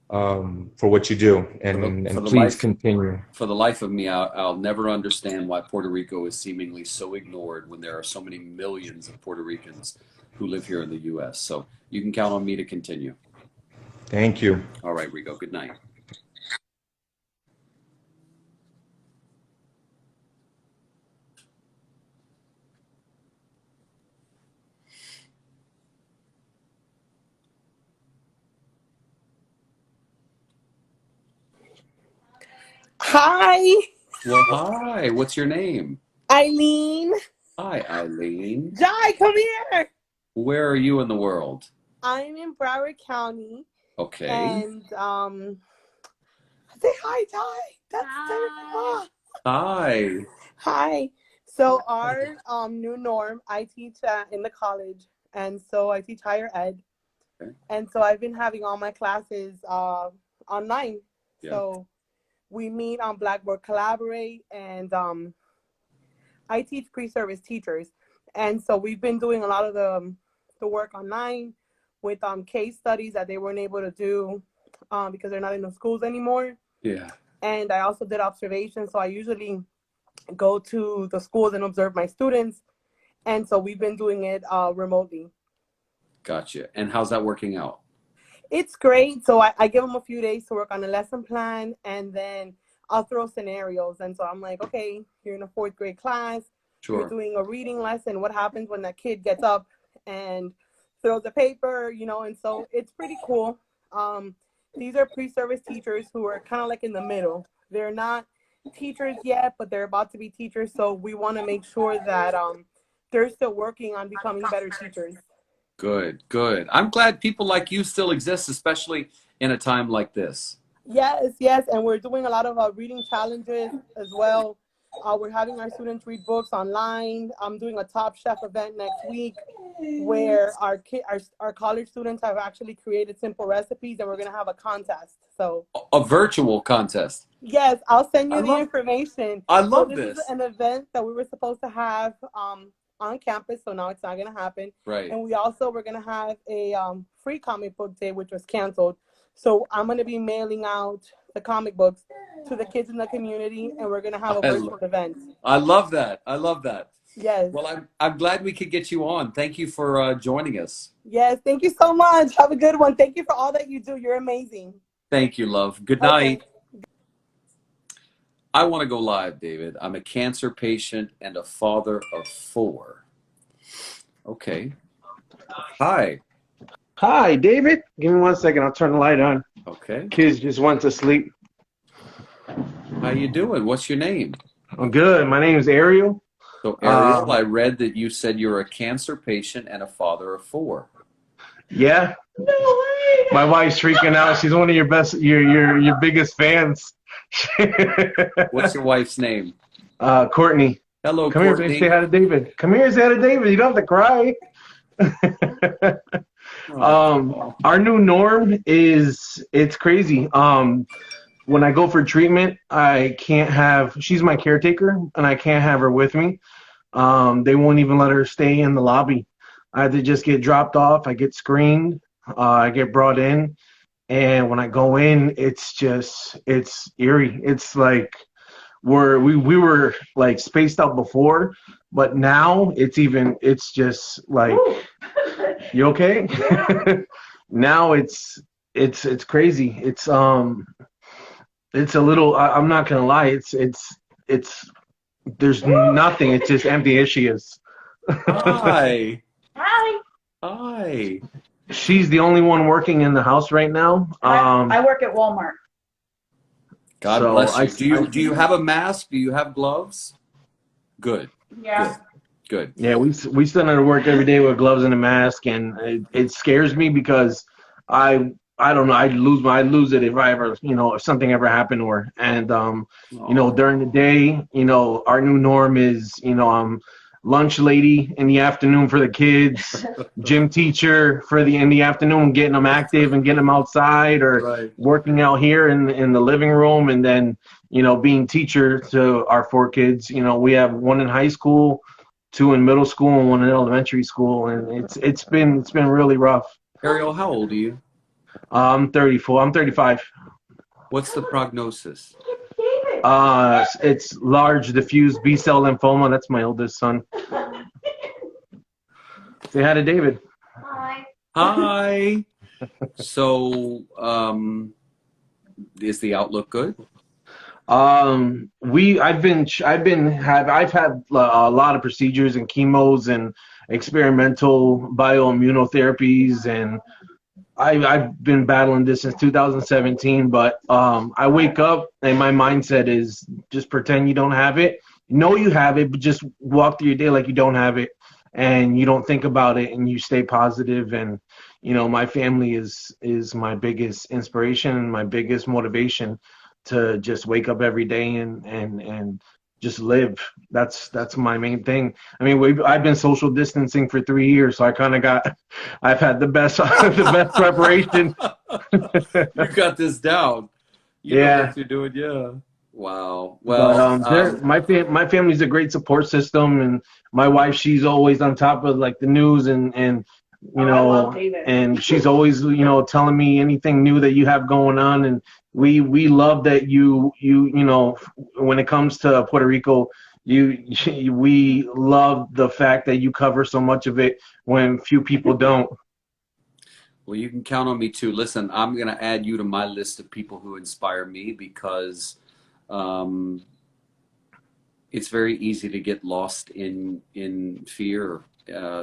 for what you do, and please continue. For the life of me, I'll never understand why Puerto Rico is seemingly so ignored when there are so many millions of Puerto Ricans who live here in the U.S. So you can count on me to continue. Thank you. All right, Rigo. Good night. Hi. Well, hi. What's your name? Eileen. Hi, Eileen. Jai, come here. Where are you in the world? I'm in Broward County. Okay. And say hi, Jai. That's Hi. Hi. So our new norm, I teach in the college, and so I teach higher ed. Okay. And so I've been having all my classes online. Yeah. So we meet on Blackboard Collaborate, and I teach pre-service teachers. And so we've been doing a lot of the work online with case studies that they weren't able to do because they're not in the schools anymore. Yeah. And I also did observations. So I usually go to the schools and observe my students. And so we've been doing it remotely. Gotcha. And how's that working out? It's great. So I give them a few days to work on a lesson plan, and then I'll throw scenarios. And so I'm like, okay, you're in a 4th grade class. We're Sure. doing a reading lesson. What happens when that kid gets up and throws a paper, and so it's pretty cool. These are pre-service teachers who are kind of like in the middle. They're not teachers yet, but they're about to be teachers. So we want to make sure that they're still working on becoming better teachers. Good, good. I'm glad people like you still exist, especially in a time like this. Yes, yes, and we're doing a lot of reading challenges as well. We're having our students read books online. I'm doing a Top Chef event next week where our college students have actually created simple recipes, and we're going to have a contest. So A virtual contest. yes, I'll send you I the love information. I So love this is this. an event that we were supposed to have on campus, so now it's not going to happen. Right. And we're going to have a free comic book day, which was canceled. So I'm going to be mailing out the comic books to the kids in the community, and we're going to have a virtual event. I love that. I love that. Yes. Well, I'm glad we could get you on. Thank you for joining us. Yes, thank you so much. Have a good one. Thank you for all that you do. You're amazing. Thank you, love. Good night. I want to go live, David. I'm a cancer patient and a father of 4. Okay. Hi. Hi, David. Give me 1 second. I'll turn the light on. Okay. Kids just went to sleep. How you doing? What's your name? I'm good. My name is Ariel. So, Ariel, I read that you said you're a cancer patient and a father of 4. Yeah. My wife's freaking out. She's one of your biggest fans. What's your wife's name? Courtney. Hello, Come Courtney. here, say hi to David. Come here, say hi to David. You don't have to cry. Our new norm is, it's crazy. When I go for treatment, she's my caretaker, and I can't have her with me. They won't even let her stay in the lobby. I have to just get dropped off. I get screened. I get brought in. And when I go in, it's eerie. It's like we were like spaced out before, but now it's just like, you okay? Now it's crazy. It's a little, I'm not gonna lie, there's nothing. It's just empty as she is. Hi. Hi. Hi. She's the only one working in the house right now. I work at Walmart. God So bless you. Do you have a mask? Do you have gloves? Good. Yeah. Good. Yeah, we still have to work every day with gloves and a mask, and it scares me because I don't know, I'd lose it if I ever, if something ever happened to her. And during the day, our new norm is, lunch lady in the afternoon for the kids, gym teacher in the afternoon, getting them active and getting them outside, or working out here in the living room, and then being teacher to our 4 kids. We have 1 in high school, 2 in middle school, and 1 in elementary school, and it's been really rough. Ariel, how old are you? I'm 34. I'm 35. What's the prognosis? It's large diffuse B-cell lymphoma. That's my oldest son. Say hi to David. Hi. Hi. So, is the outlook good? I've had a lot of procedures and chemos and experimental bioimmunotherapies, and I've been battling this since 2017, but I wake up and my mindset is just pretend you don't have it. Know you have it, but just walk through your day like you don't have it, and you don't think about it, and you stay positive. And my family is my biggest inspiration and my biggest motivation to just wake up every day and just live. That's my main thing. I mean, I've been social distancing for 3 years, so I've had the best preparation. You got this down. You know what you're doing, yeah. Wow. Well, but, my family's a great support system, and my wife, she's always on top of like the news, and and she's always telling me anything new that you have going on, and we love that you when it comes to Puerto Rico, we love the fact that you cover so much of it when few people don't. Well, you can count on me too. Listen, I'm going to add you to my list of people who inspire me because, it's very easy to get lost in fear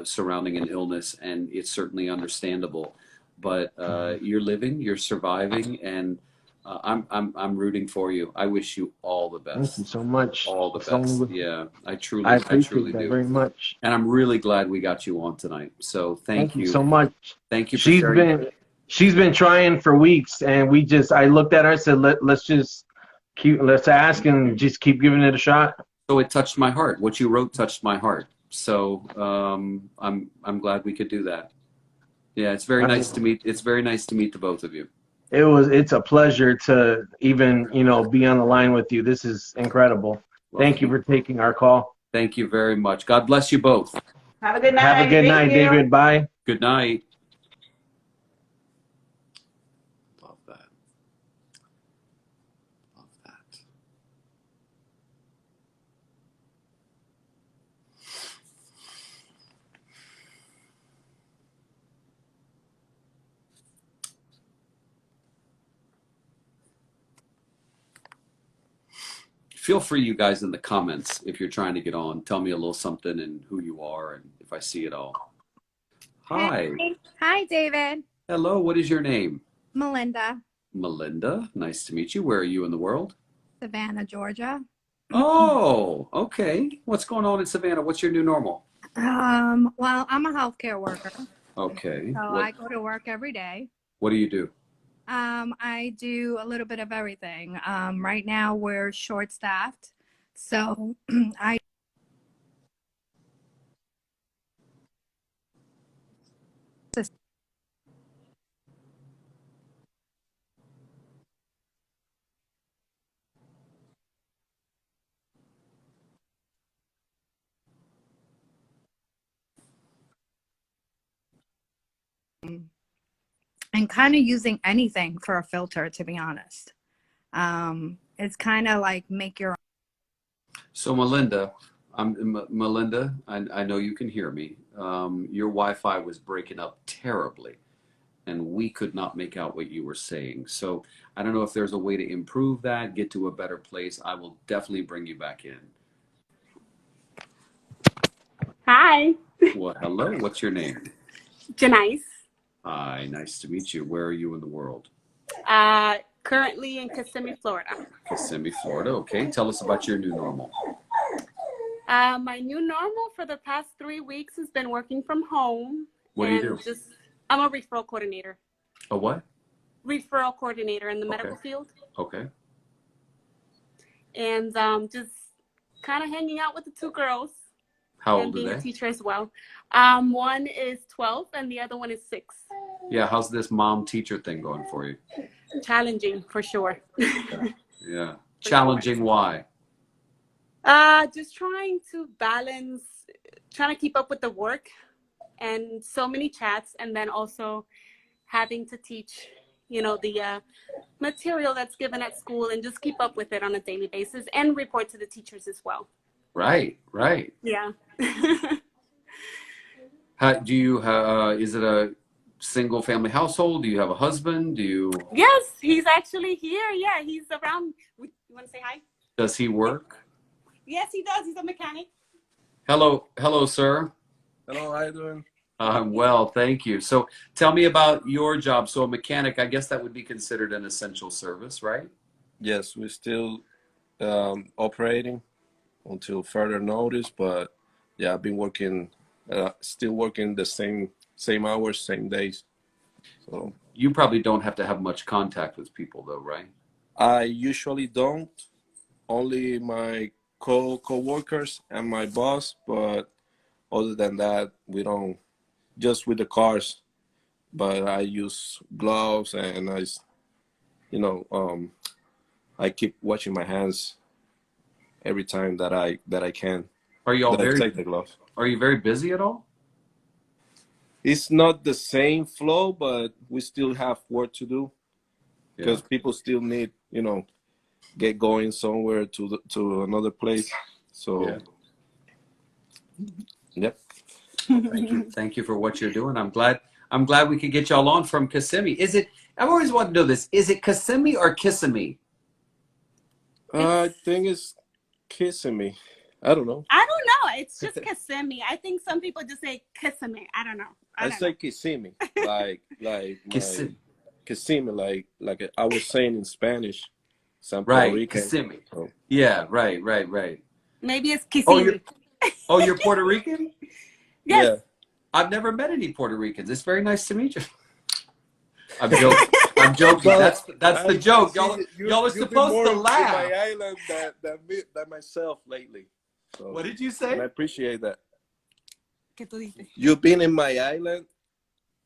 surrounding an illness, and it's certainly understandable. But you're living, you're surviving, and I'm rooting for you. I wish you all the Thank you best. so much. All the That's the only best. way. Yeah, I I truly appreciate that do. very much. And I'm really glad we got you on tonight. So Thank thank you you. so much. Thank you for sharing. She's been trying for weeks, and I looked at her, I said, let's ask and just keep giving it a shot. So it touched my heart. What you wrote touched my heart. So I'm glad we could do that. Yeah, it's very nice to meet. It's very nice to meet the both of you. It's a pleasure to even, be on the line with you. This is incredible. Well, Thank you for taking our call. Thank you very much. God bless you both. Have a good night. Have a good night, Thank you. David. Bye. Good night. Love that. Love that. Feel free, you guys, in the comments, if you're trying to get on, tell me a little something and who you are and if I see it all. Hi. Hey. Hi, David. Hello. What is your name? Melinda, Melinda. Nice to meet you. Where are you in the world? Savannah, Georgia. Oh, okay. What's going on in Savannah? What's your new normal? Well, I'm a healthcare worker, Okay. so I go to work every day. What do you do? I do a little bit of everything. Right now we're short-staffed, so I and kind of using anything for a filter, to be honest. It's kind of like make your So Melinda, Melinda, I know you can hear me. Your Wi-Fi was breaking up terribly, and we could not make out what you were saying. So I don't know if there's a way to improve that, get to a better place. I will definitely bring you back in. Hi, Well, hello. What's your name? Janice. Hi, nice to meet you. Where are you in the world? Currently in Kissimmee, Florida. Kissimmee, Florida. Okay, tell us about your new normal. My new normal for the past 3 weeks has been working from home. What do you do? I'm a referral coordinator. A what? Referral coordinator in the medical Okay. field. Okay. And just kind of hanging out with the two girls. How And old are being a they? teacher as well. One is 12 and the other one is 6. Yeah, how's this mom teacher thing going for you? Challenging for sure. Yeah. Challenging why? Just trying to balance, trying to keep up with the work and so many chats, and then also having to teach, the material that's given at school and just keep up with it on a daily basis and report to the teachers as well. Right, right. Yeah. How do you, is it a single family household? Do you have a husband? Yes, he's actually here. Yeah, he's around. You want to say hi? Does he work? Yes, he does. He's a mechanic. Hello, sir. Hello, how you doing? I'm well, thank you. So tell me about your job. So a mechanic, I guess that would be considered an essential service, right? Yes, we're still operating until further notice, but yeah, I've been working, still working the same hours, same days. So you probably don't have to have much contact with people, though, right? I usually don't. Only my co-workers and my boss, but other than that, we don't. Just with the cars, but I use gloves and I keep washing my hands every time that I can. Are you all that I take the gloves? Are you very busy at all? It's not the same flow, but we still have work to do because people still need, get going somewhere to another place. So, yep. Thank you for what you're doing. I'm glad we could get y'all on from Kissimmee. I've always wanted to know this. Is it Kissimmee or Kissimmee? I think it's Kissimmee. I don't know. I don't know. It's just Kissimmee. I think some people just say Kissimmee. I don't know. I don't say know. Kissimmee, like Kissimmee. Kissimmee, like I was saying in Spanish, San Puerto Right, Rican. Kissimmee. So, Yeah, right. Maybe it's Oh, you're Kissimmee. you're Puerto Rican? Yes. yeah. I've never met any Puerto Ricans. It's very nice to meet you. I'm joking. I'm joking. But That's the joke. Y'all you've are been supposed more to in laugh. my island than myself lately. So, What did you and say? I appreciate that. ¿Qué tú dices? You've been in my island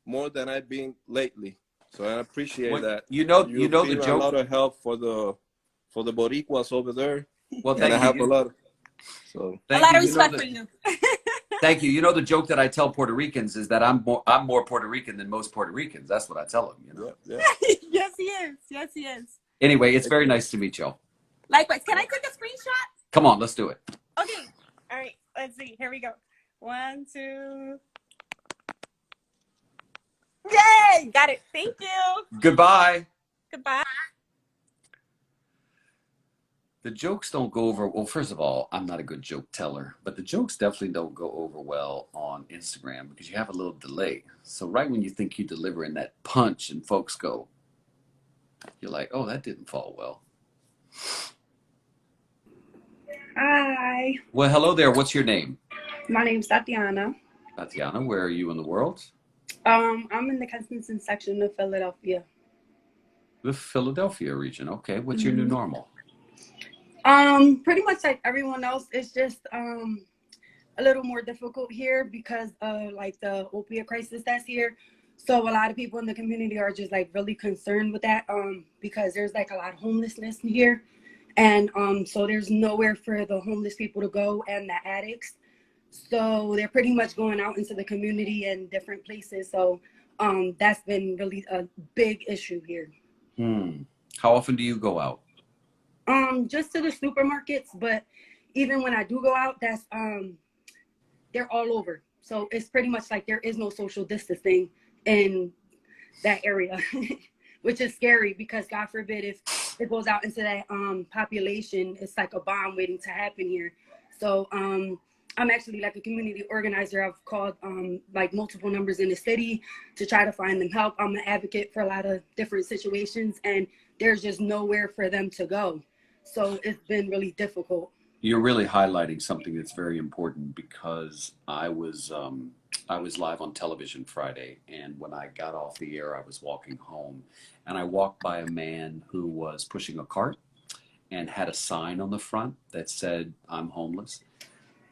more than I've been lately. So I appreciate Well, that. you know the You've been a joke. lot of help for the Boricuas over there. Well, And I thank have you. a lot. So A lot of You know respect for you. thank you. You know the joke that I tell Puerto Ricans is that I'm more Puerto Rican than most Puerto Ricans. That's what I tell them. You know. yeah. Yes, he is. Yes, he is. Anyway, it's very nice to meet y'all. Likewise. Can I take a screenshot? Come on, let's do it. Okay. All right. Let's see. Here we go. 1, 2. Yay! Got it. Thank you. Goodbye. Goodbye. The jokes don't go over well. First of all, I'm not a good joke teller, but the jokes definitely don't go over well on Instagram because you have a little delay. So right when you think you're delivering that punch and folks go, you're like, oh, that didn't fall well. Hi, Well, hello there. What's your name? my name's Tatiana. Tatiana, where are you in the world? I'm in the Kensington section of Philadelphia. The Philadelphia region. Okay. What's your new normal? Pretty much like everyone else, it's just a little more difficult here because of like the opiate crisis that's here. So a lot of people in the community are just like really concerned with that because there's like a lot of homelessness here. And so there's nowhere for the homeless people to go and the addicts. So they're pretty much going out into the community and different places. So that's been really a big issue here. How often do you go out? Just to the supermarkets, but even when I do go out, that's they're all over. So it's pretty much like there is no social distancing in that area, which is scary because God forbid if it goes out into that population, it's like a bomb waiting to happen here. So I'm actually like a community organizer. I've called like multiple numbers in the city to try to find them help. I'm an advocate for a lot of different situations and there's just nowhere for them to go. So it's been really difficult. You're really highlighting something that's very important because I was live on television Friday, and when I got off the air, I was walking home, and I walked by a man who was pushing a cart and had a sign on the front that said, "I'm homeless,"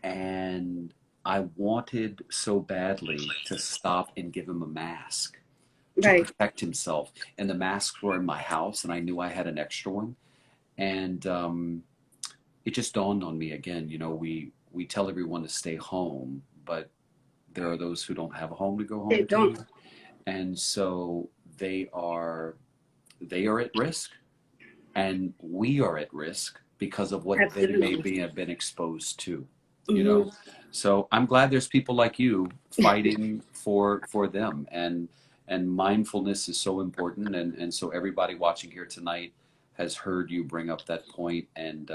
and I wanted so badly to stop and give him a mask to protect himself, and the masks were in my house, and I knew I had an extra one, and it just dawned on me again, you know, we tell everyone to stay home, but there are those who don't have a home to go home They to. don't. And so they are at risk, and we are at risk because of what they may have been exposed to, you know. So I'm glad there's people like you fighting for them, and mindfulness is so important, and so everybody watching here tonight has heard you bring up that point. And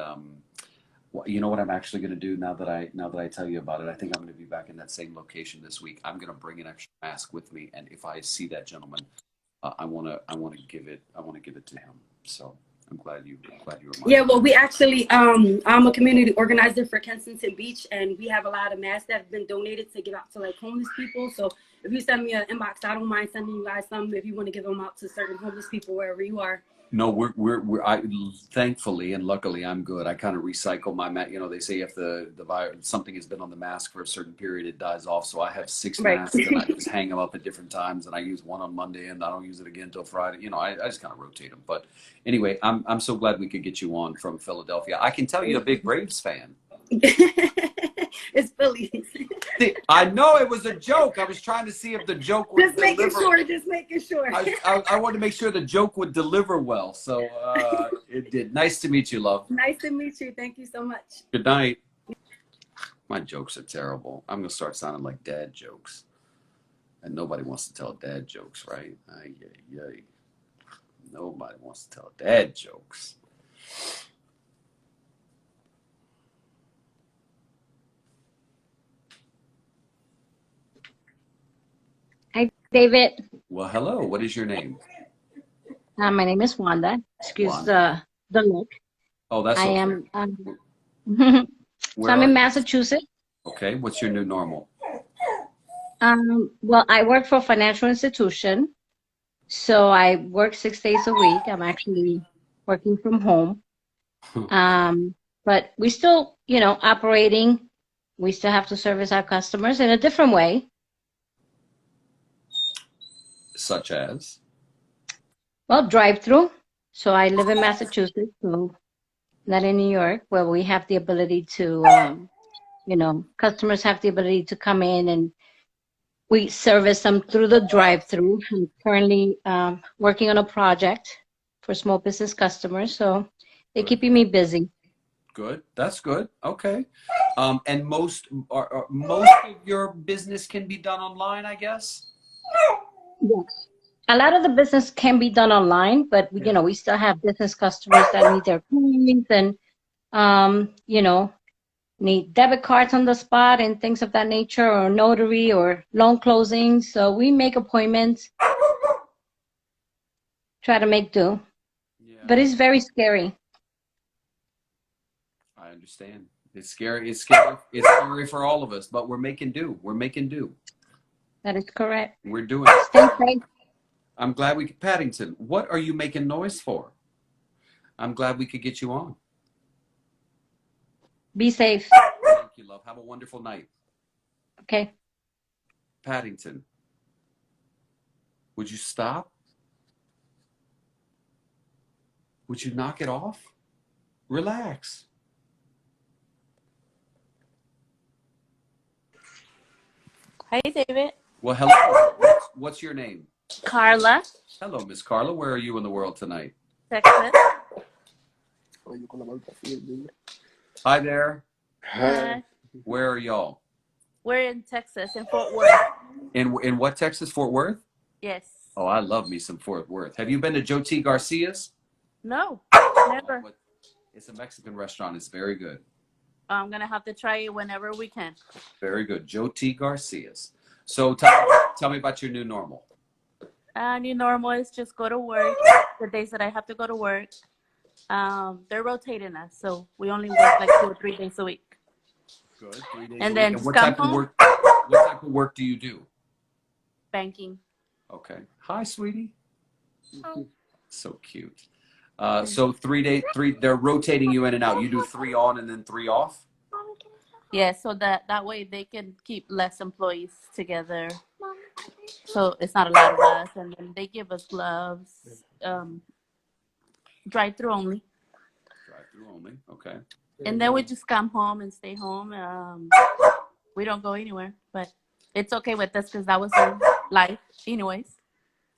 you know what I'm actually going to do now that I tell you about it? I think I'm going to be back in that same location this week. I'm going to bring an extra mask with me, and if I see that gentleman, I want to give it to him. So I'm glad you reminded me. Yeah, well, we actually I'm a community organizer for Kensington Beach, and we have a lot of masks that have been donated to give out to like homeless people. So if you send me an inbox, I don't mind sending you guys some if you want to give them out to certain homeless people wherever you are. No, I thankfully and luckily I'm good. I kind of recycle my mask. You know, they say if the virus, something has been on the mask for a certain period, it dies off. So I have 6 masks and I just hang them up at different times, and I use one on Monday and I don't use it again until Friday. You know, I just kind of rotate them. But anyway, I'm so glad we could get you on from Philadelphia. I can tell you're a big Braves fan. It's Philly. I know it was a joke. I was trying to see if the joke would deliver. Just making sure. I wanted to make sure the joke would deliver well. So it did. Nice to meet you, love. Nice to meet you. Thank you so much. Good night. My jokes are terrible. I'm going to start sounding like dad jokes. And nobody wants to tell dad jokes, right? Nobody wants to tell dad jokes. David, Well, hello. What is your name? my name is Wanda. Excuse Wanda. the look. Oh, that's I okay. am, so Where I'm are in you? Massachusetts. Okay. What's your new normal? Well, I work for a financial institution, so I work 6 days a week. I'm actually working from home. But we still, operating. We still have to service our customers in a different way. Such as? Well, drive-through. So I live in Massachusetts, so not in New York, where we have the ability to, customers have the ability to come in and we service them through the drive-through. I'm currently working on a project for small business customers, so they're keeping me busy. Good. That's good. Okay. And most of your business can be done online, I guess. Yes. A lot of the business can be done online, but we still have business customers that need their coins and need debit cards on the spot and things of that nature, or notary or loan closings. So we make appointments, try to make do. But it's very scary. I understand. It's scary. It's scary. It's scary for all of us, but we're making do. We're making do. That is correct. We're doing it. Stay safe. I'm glad we could. Paddington, what are you making noise for? I'm glad we could get you on. Be safe. Thank you, love. Have a wonderful night. Okay. Paddington, would you stop? Would you knock it off? Relax. Hi, David. Well, hello. What's your name? Carla, Hello, Miss Carla. Where are you in the world tonight? Texas. Hi there. Hi. Where are y'all? We're in Texas, in Fort Worth. In what Texas? Fort Worth? Yes. Oh, I love me some Fort Worth. Have you been to Joe T. Garcia's? No, never. It's a Mexican restaurant. It's very good. I'm going to have to try it whenever we can. Very good. Joe T. Garcia's. So tell me about your new normal. New normal is just go to work. The days that I have to go to work, they're rotating us. So we only work like 2 or 3 days a week. Good. 3 days And a then week. And what come type of home, work? What type of work do you do? banking. Okay. Hi, sweetie. Oh. So cute. So 3 days. They're rotating you in and out. You do 3 on and then 3 off. Yeah, so that way they can keep less employees together. So it's not a lot of us. And then they give us gloves, drive-through only. Drive-through only. Okay. And then we just come home and stay home. We don't go anywhere, but it's okay with us because that was our life anyways.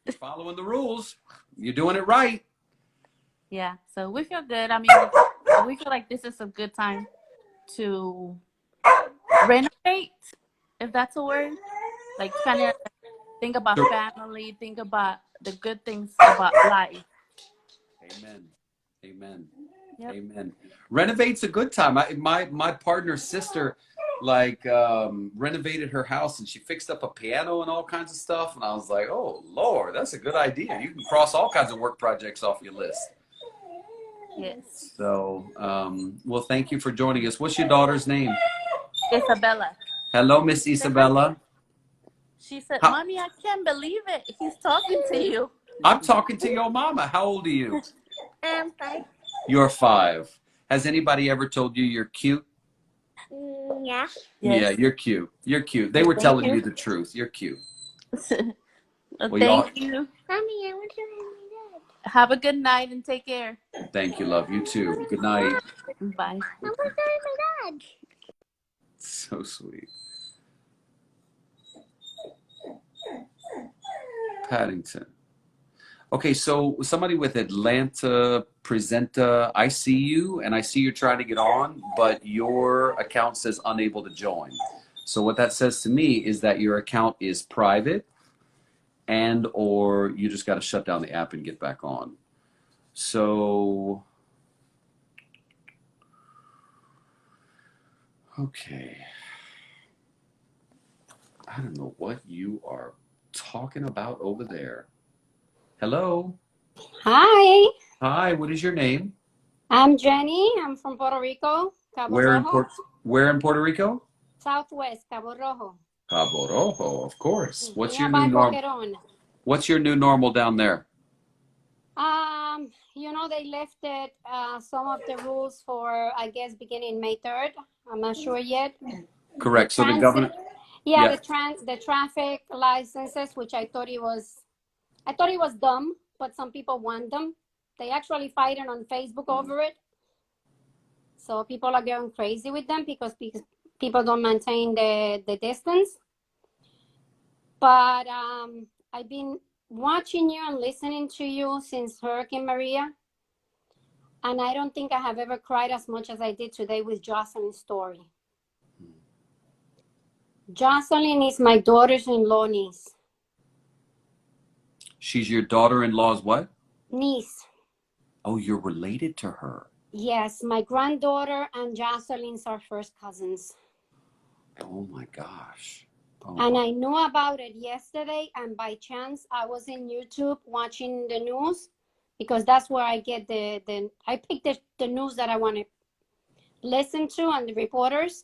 You're following the rules. You're doing it right. Yeah, so we feel good. I mean, we feel like this is a good time to renovate, if that's a word. Like kind of think about Sure. family, think about the good things about life. Amen. Amen. Yep. Amen. Renovate's a good time. My partner's sister renovated her house and she fixed up a piano and all kinds of stuff. And I was like, oh Lord, that's a good idea. You can cross all kinds of work projects off your list. Yes. So, well, thank you for joining us. What's your daughter's name? Isabella. Hello, Miss Isabella. She said, How- Mommy, I can't believe it. He's talking to you. I'm talking to your mama. How old are you? I'm 5. You're 5. Has anybody ever told you you're cute? Yeah. Yeah, Yes. you're cute. You're cute. They were Thank telling you. you the truth. You're cute. Well, Well, y'all- thank you. Mommy, I want to have a good night and take care. Thank you, love. You too. Good night. Bye. So sweet. Paddington. Okay, so somebody with Atlanta Presenta, I see you, and I see you're trying to get on, but your account says unable to join. So what that says to me is that your account is private, and or you just got to shut down the app and get back on. So, okay. I don't know what you are talking about over there? Hello. Hi, Hi, what is your name? I'm Jenny. I'm from Puerto Rico, Cabo Where in Rojo, Port where in Puerto Rico? Southwest, Cabo Rojo. Cabo Rojo, of course. Nearby Boquerón. What's your new normal down there? They lifted some of the rules for, I guess, beginning May 3rd. I'm not sure yet. Correct. So the Transit, governor yeah, Yeah. the traffic licenses, which I thought it was dumb, but some people want them. They actually fighting on Facebook over it. So people are going crazy with them because people don't maintain the distance. But I've been watching you and listening to you since Hurricane Maria. And I don't think I have ever cried as much as I did today with Jocelyn's story. Jocelyn is my daughter's-in-law niece. She's your daughter-in-law's what? Niece. Oh, you're related to her. Yes, my granddaughter and Jocelyn's are first cousins. Oh my gosh. And I knew about it yesterday, and by chance I was in YouTube watching the news because that's where I get I pick the news that I want to listen to and the reporters,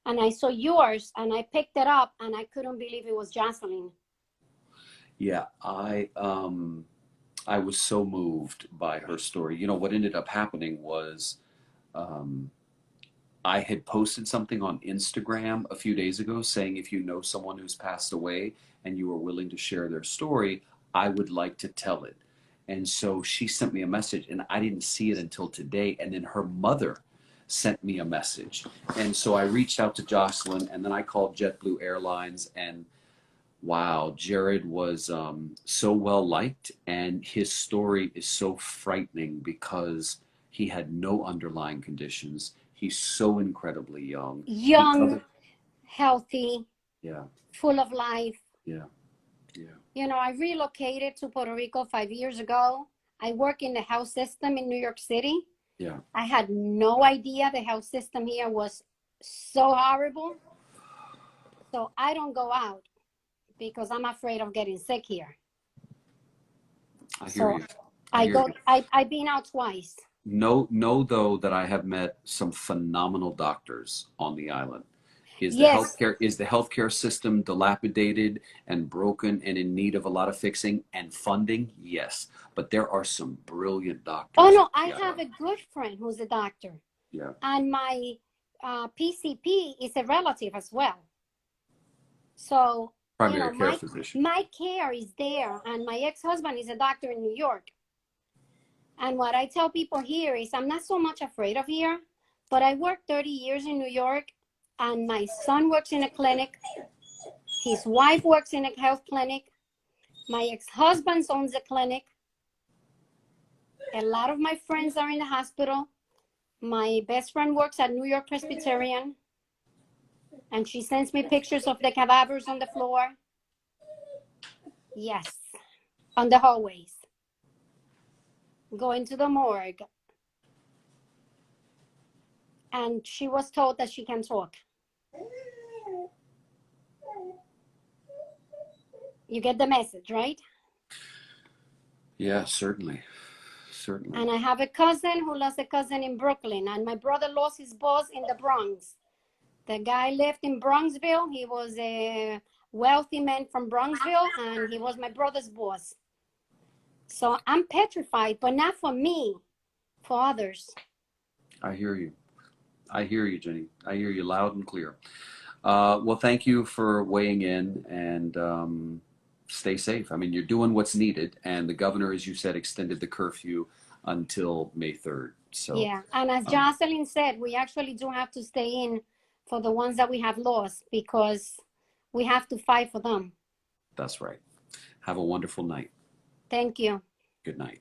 and I saw yours and I picked it up and I couldn't believe it was Jocelyn. Yeah, I was so moved by her story. You know, what ended up happening was I had posted something on Instagram a few days ago saying if you know someone who's passed away and you are willing to share their story, I would like to tell it. And so she sent me a message and I didn't see it until today. And then her mother sent me a message. And so I reached out to Jocelyn and then I called JetBlue Airlines and wow, Jared was so well liked and his story is so frightening because he had no underlying conditions. He's so incredibly young. Young, healthy, Yeah, full of life. yeah, yeah. You know, I relocated to Puerto Rico 5 years ago. I work in the health system in New York City. Yeah. I had no idea the health system here was so horrible. So I don't go out because I'm afraid of getting sick here. I hear you. I've been out twice. Know though that I have met some phenomenal doctors on the island. Is Yes. the healthcare system dilapidated and broken and in need of a lot of fixing and funding? Yes, but there are some brilliant doctors. Oh no, on the I island. have a good friend who's a doctor. Yeah. And my PCP is a relative as well. So Primary care physician. my care is there, and my ex-husband is a doctor in New York. And what I tell people here is I'm not so much afraid of here, but I worked 30 years in New York, and my son works in a clinic. His wife works in a health clinic. My ex-husband owns a clinic. A lot of my friends are in the hospital. My best friend works at New York Presbyterian, and she sends me pictures of the cadavers on the floor. Yes, on the hallways. Going to the morgue. And she was told that she can talk. You get the message, right? Yeah, certainly. Certainly. And I have a cousin who lost a cousin in Brooklyn, and my brother lost his boss in the Bronx. The guy lived in Bronxville. He was a wealthy man from Bronxville, and he was my brother's boss. So I'm petrified, but not for me, for others. I hear you. I hear you, Jenny. I hear you loud and clear. Well, thank you for weighing in and stay safe. I mean, you're doing what's needed, and the governor, as you said, extended the curfew until May 3rd. So Yeah, and as Jocelyn said, we actually do have to stay in for the ones that we have lost because we have to fight for them. that's right. Have a wonderful night. Thank you. Good night.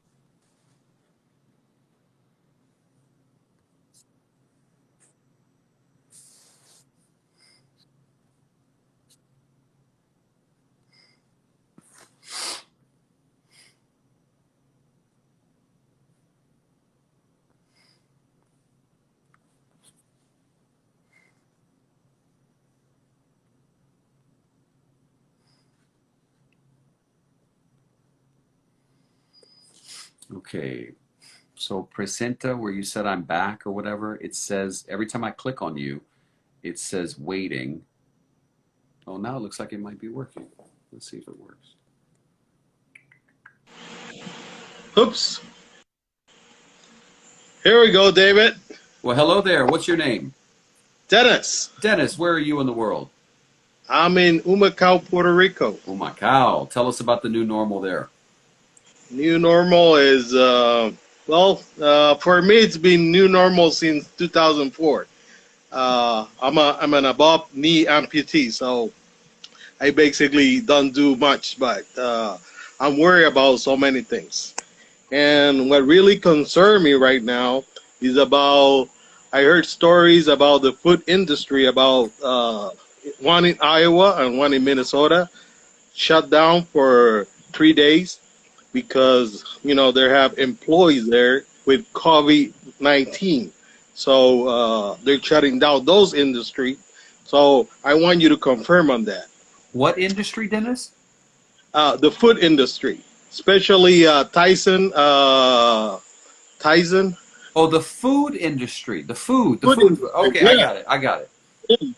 Okay. So presenta, where you said I'm back or whatever, it says every time I click on you, it says waiting. Oh, now it looks like it might be working. Let's see if it works. Oops. Here we go, David. Well, hello there. What's your name? Dennis. Dennis, where are you in the world? I'm in Humacao, Puerto Rico. Humacao. Tell us about the new normal there. New normal is, for me, it's been new normal since 2004. I'm an above knee amputee, so I basically don't do much, but I'm worried about so many things. And what really concerns me right now is about, I heard stories about the food industry, about one in Iowa and one in Minnesota shut down for 3 days because, they have employees there with COVID-19. So they're shutting down those industries. So I want you to confirm on that. What industry, Dennis? The food industry, especially Tyson. Tyson. Oh, the food industry. The food. Okay, Yeah. I got it.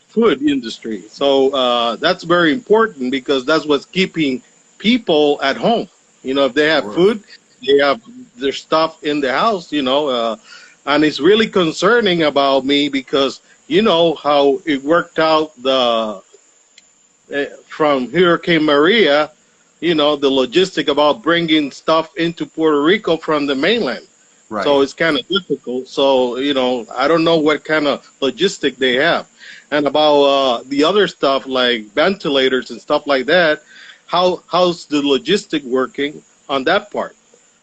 Food industry. So that's very important because that's what's keeping people at home. If they have food, they have their stuff in the house. And it's really concerning about me because how it worked out from Hurricane Maria. The logistic about bringing stuff into Puerto Rico from the mainland. Right. So it's kind of difficult. So, I don't know what kind of logistic they have. And about the other stuff like ventilators and stuff like that, how's the logistic working on that part?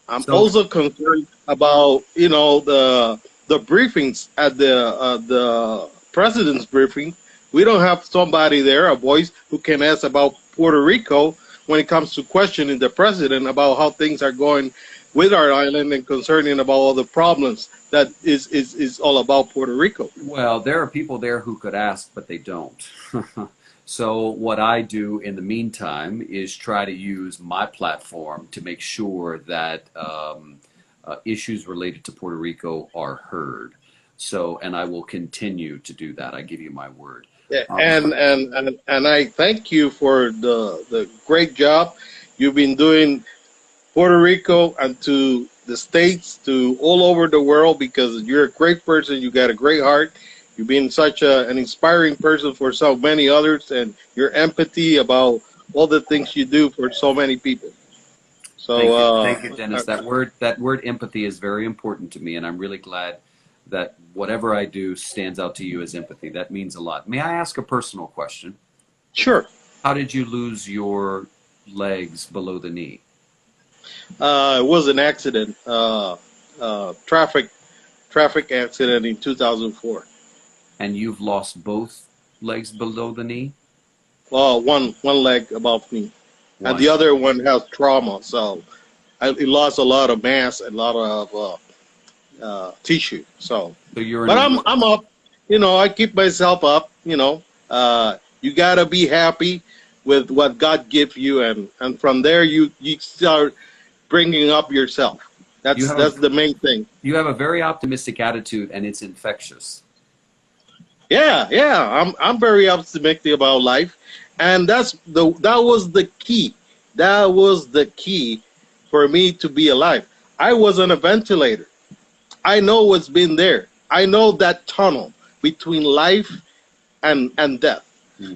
I'm also concerned about, the briefings at the president's briefing. We don't have somebody there, a voice who can ask about Puerto Rico when it comes to questioning the president about how things are going with our island and concerning about all the problems that is all about Puerto Rico. Well, there are people there who could ask, but they don't. So what I do in the meantime is try to use my platform to make sure that issues related to Puerto Rico are heard. So, and I will continue to do that. I give you my word. Yeah, and I thank you for the great job you've been doing Puerto Rico and to the States, to all over the world, because you're a great person. You got a great heart. You've been such an inspiring person for so many others, and your empathy about all the things you do for so many people. So thank you, Dennis. That word empathy is very important to me, and I'm really glad that whatever I do stands out to you as empathy. That means a lot. May I ask a personal question? Sure. How did you lose your legs below the knee? It was an accident, traffic accident in 2004. And you've lost both legs below the knee? Well, one leg above me, and the other one has trauma. So it lost a lot of mass, a lot of tissue. So but I'm up. I keep myself up. You gotta be happy with what God gives you, and from there you start bringing up yourself. That's the main thing. You have a very optimistic attitude, and it's infectious. Yeah. I'm very optimistic about life, and that was the key. That was the key for me to be alive. I was on a ventilator. I know what's been there. I know that tunnel between life and death.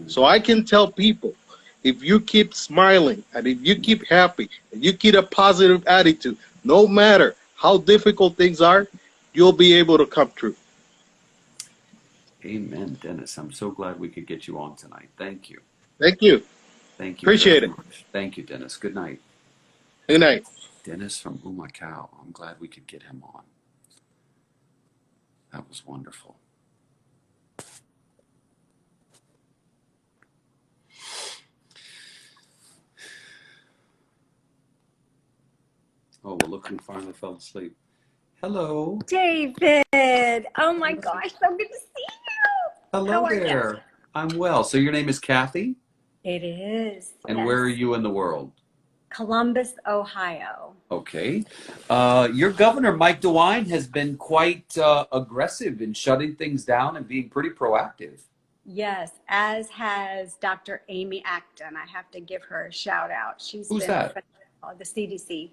So I can tell people, if you keep smiling and if you keep happy and you keep a positive attitude, no matter how difficult things are, you'll be able to come through. Amen, Dennis. I'm so glad we could get you on tonight. Thank you. Thank you. Thank you. Appreciate it. Much. Thank you, Dennis. Good night. Good night. Dennis from Humacao. I'm glad we could get him on. That was wonderful. Oh, well, look who finally fell asleep. Hello. David. Oh my gosh, so good to see you. Hello How are there. you? I'm well. So your name is Kathy? It is. And yes. where are you in the world? Columbus, Ohio. Okay. Your governor, Mike DeWine, has been quite aggressive in shutting things down and being pretty proactive. Yes, as has Dr. Amy Acton. I have to give her a shout out. She's Who's been that? the CDC.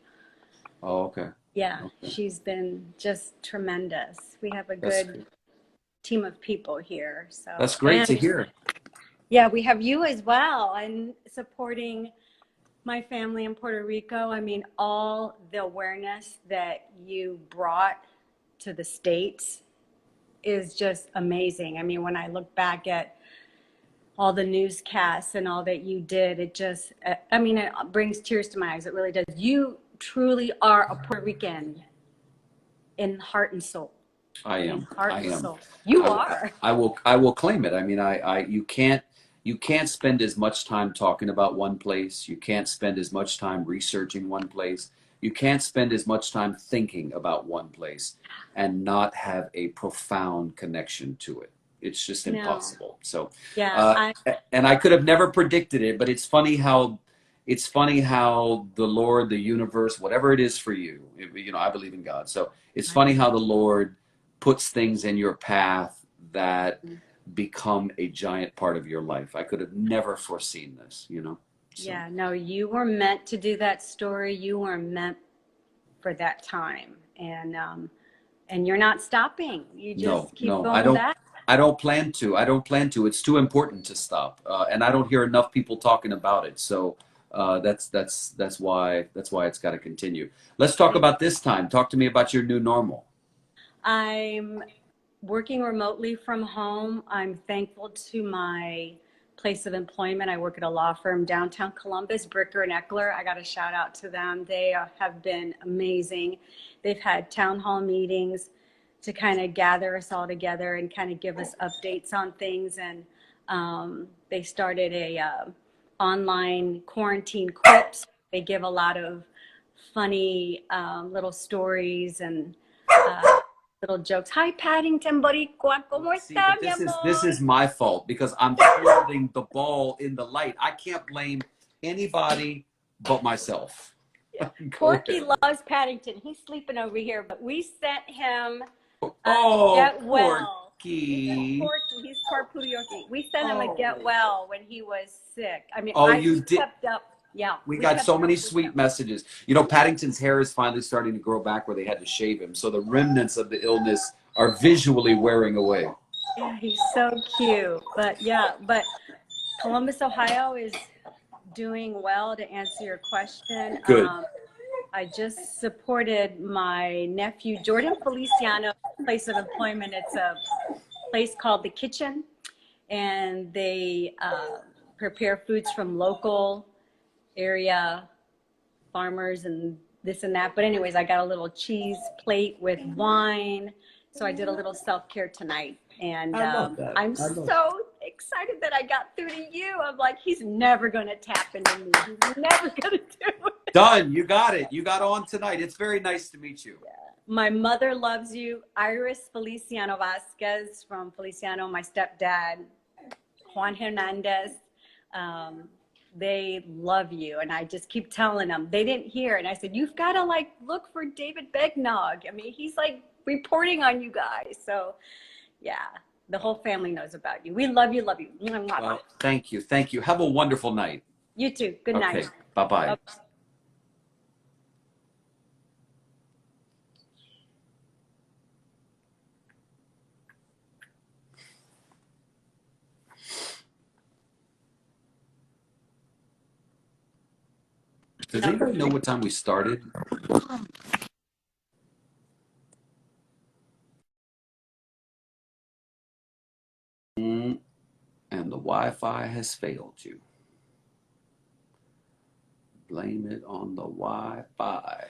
Oh, okay. Yeah, Okay. she's been just tremendous. We have a That's good team of people here. that's So, great to hear. yeah, we have you as well, and supporting my family in Puerto Rico. I mean, all the awareness that you brought to the States is just amazing. I mean, when I look back at all the newscasts and all that you did, it just, I mean, it brings tears to my eyes. It really does. You truly are a Puerto Rican in heart and soul. I In am. heart I and am. soul. You I, are. I will claim it. I mean, you can't spend as much time talking about one place. You can't spend as much time researching one place. You can't spend as much time thinking about one place and not have a profound connection to it. It's just No. impossible. So, Yeah, and I could have never predicted it, but it's funny how the Lord, the universe, whatever it is for you, you know, I believe in God. So it's funny how the Lord puts things in your path that become a giant part of your life. I could have never foreseen this, you know? So, yeah, no, you were meant to do that story. You were meant for that time. And you're not stopping. You no, just keep no, going back. I don't plan to. I don't plan to. It's too important to stop. And I don't hear enough people talking about it. So that's why it's got to continue. Let's talk about this time. Talk to me about your new normal. I'm working remotely from home. I'm thankful to my place of employment. I work at a law firm downtown Columbus, Bricker and Eckler. I got a shout out to them. They have been amazing. They've had town hall meetings to kind of gather us all together and kind of give us updates on things. And they started a online quarantine quips. They give a lot of funny little stories and little jokes. Hi, Paddington Boricua. ¿Cómo See, está, but mi this amor? is my fault because I'm holding the ball in the light. I can't blame anybody but myself. Go Porky ahead. loves Paddington. He's sleeping over here, but we sent him Oh, get well. Porky. Porky, he's Porky. We sent him a get well when he was sick. I mean, Oh, we you did. kept up. Yeah, We got kept so up many with sweet him. messages. You know, Paddington's hair is finally starting to grow back where they had to shave him. So the remnants of the illness are visually wearing away. Yeah, he's so cute. But yeah, but Columbus, Ohio is doing well, to answer your question. Good. I just supported my nephew, Jordan Feliciano, place of employment. It's a place called The Kitchen, and they prepare foods from local area farmers and this and that. But anyways, I got a little cheese plate with wine. So I did a little self-care tonight. And I love that. I'm so excited that I got through to you. I'm like, he's never going to tap into me. He's never going to do it. Done. You got it. You got on tonight. It's very nice to meet you. My mother loves you. Iris Feliciano Vasquez from Feliciano, my stepdad, Juan Hernandez. They love you. And I just keep telling them. They didn't hear. And I said, you've got to like look for David Begnaud. I mean, he's like reporting on you guys. So yeah, the whole family knows about you. We love you, love you. Well, thank you. Thank you. Have a wonderful night. You too. Good night. Okay. Bye-bye. Bye-bye. Does anybody know what time we started? And the Wi-Fi has failed you. Blame it on the Wi-Fi.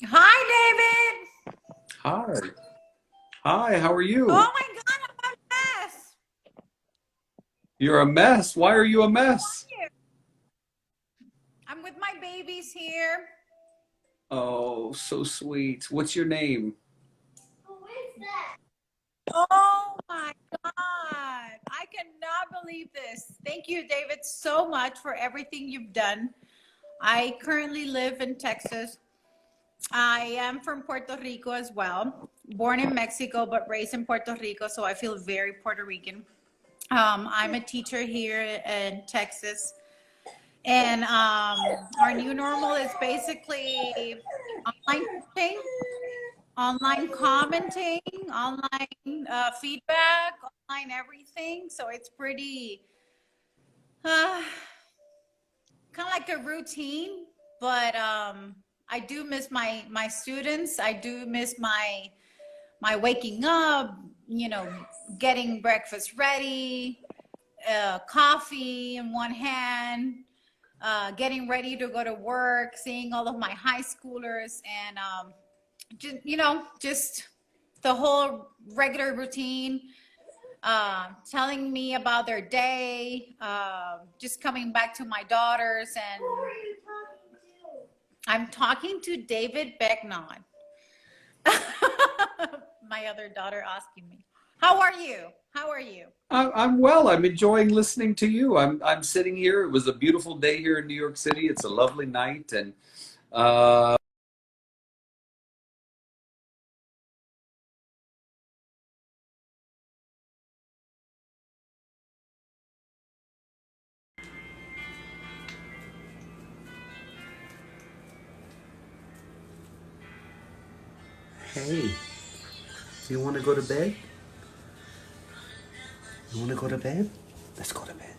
Hi, David. Hi. Hi, how are you? Oh my God, I'm a mess. You're a mess. Why are you a mess? I'm with my babies here. Oh, so sweet. What's your name? you, David, so much for everything you've done. I currently live in Texas. I am from Puerto Rico as well, born in Mexico, but raised in Puerto Rico, so I feel very Puerto Rican. I'm a teacher here in Texas, and our new normal is basically online teaching, online commenting, online feedback, online everything. So it's pretty kind of like a routine, but I do miss my students. I do miss my waking up, getting breakfast ready, coffee in one hand, getting ready to go to work, seeing all of my high schoolers, and just the whole regular routine, telling me about their day, just coming back to my daughters. And I'm talking to David Begnaud. My other daughter asking me, how are you? How are you? I'm well. I'm enjoying listening to you. I'm sitting here. It was a beautiful day here in New York City. It's a lovely night, and hey, do you want to go to bed? You want to go to bed? Let's go to bed.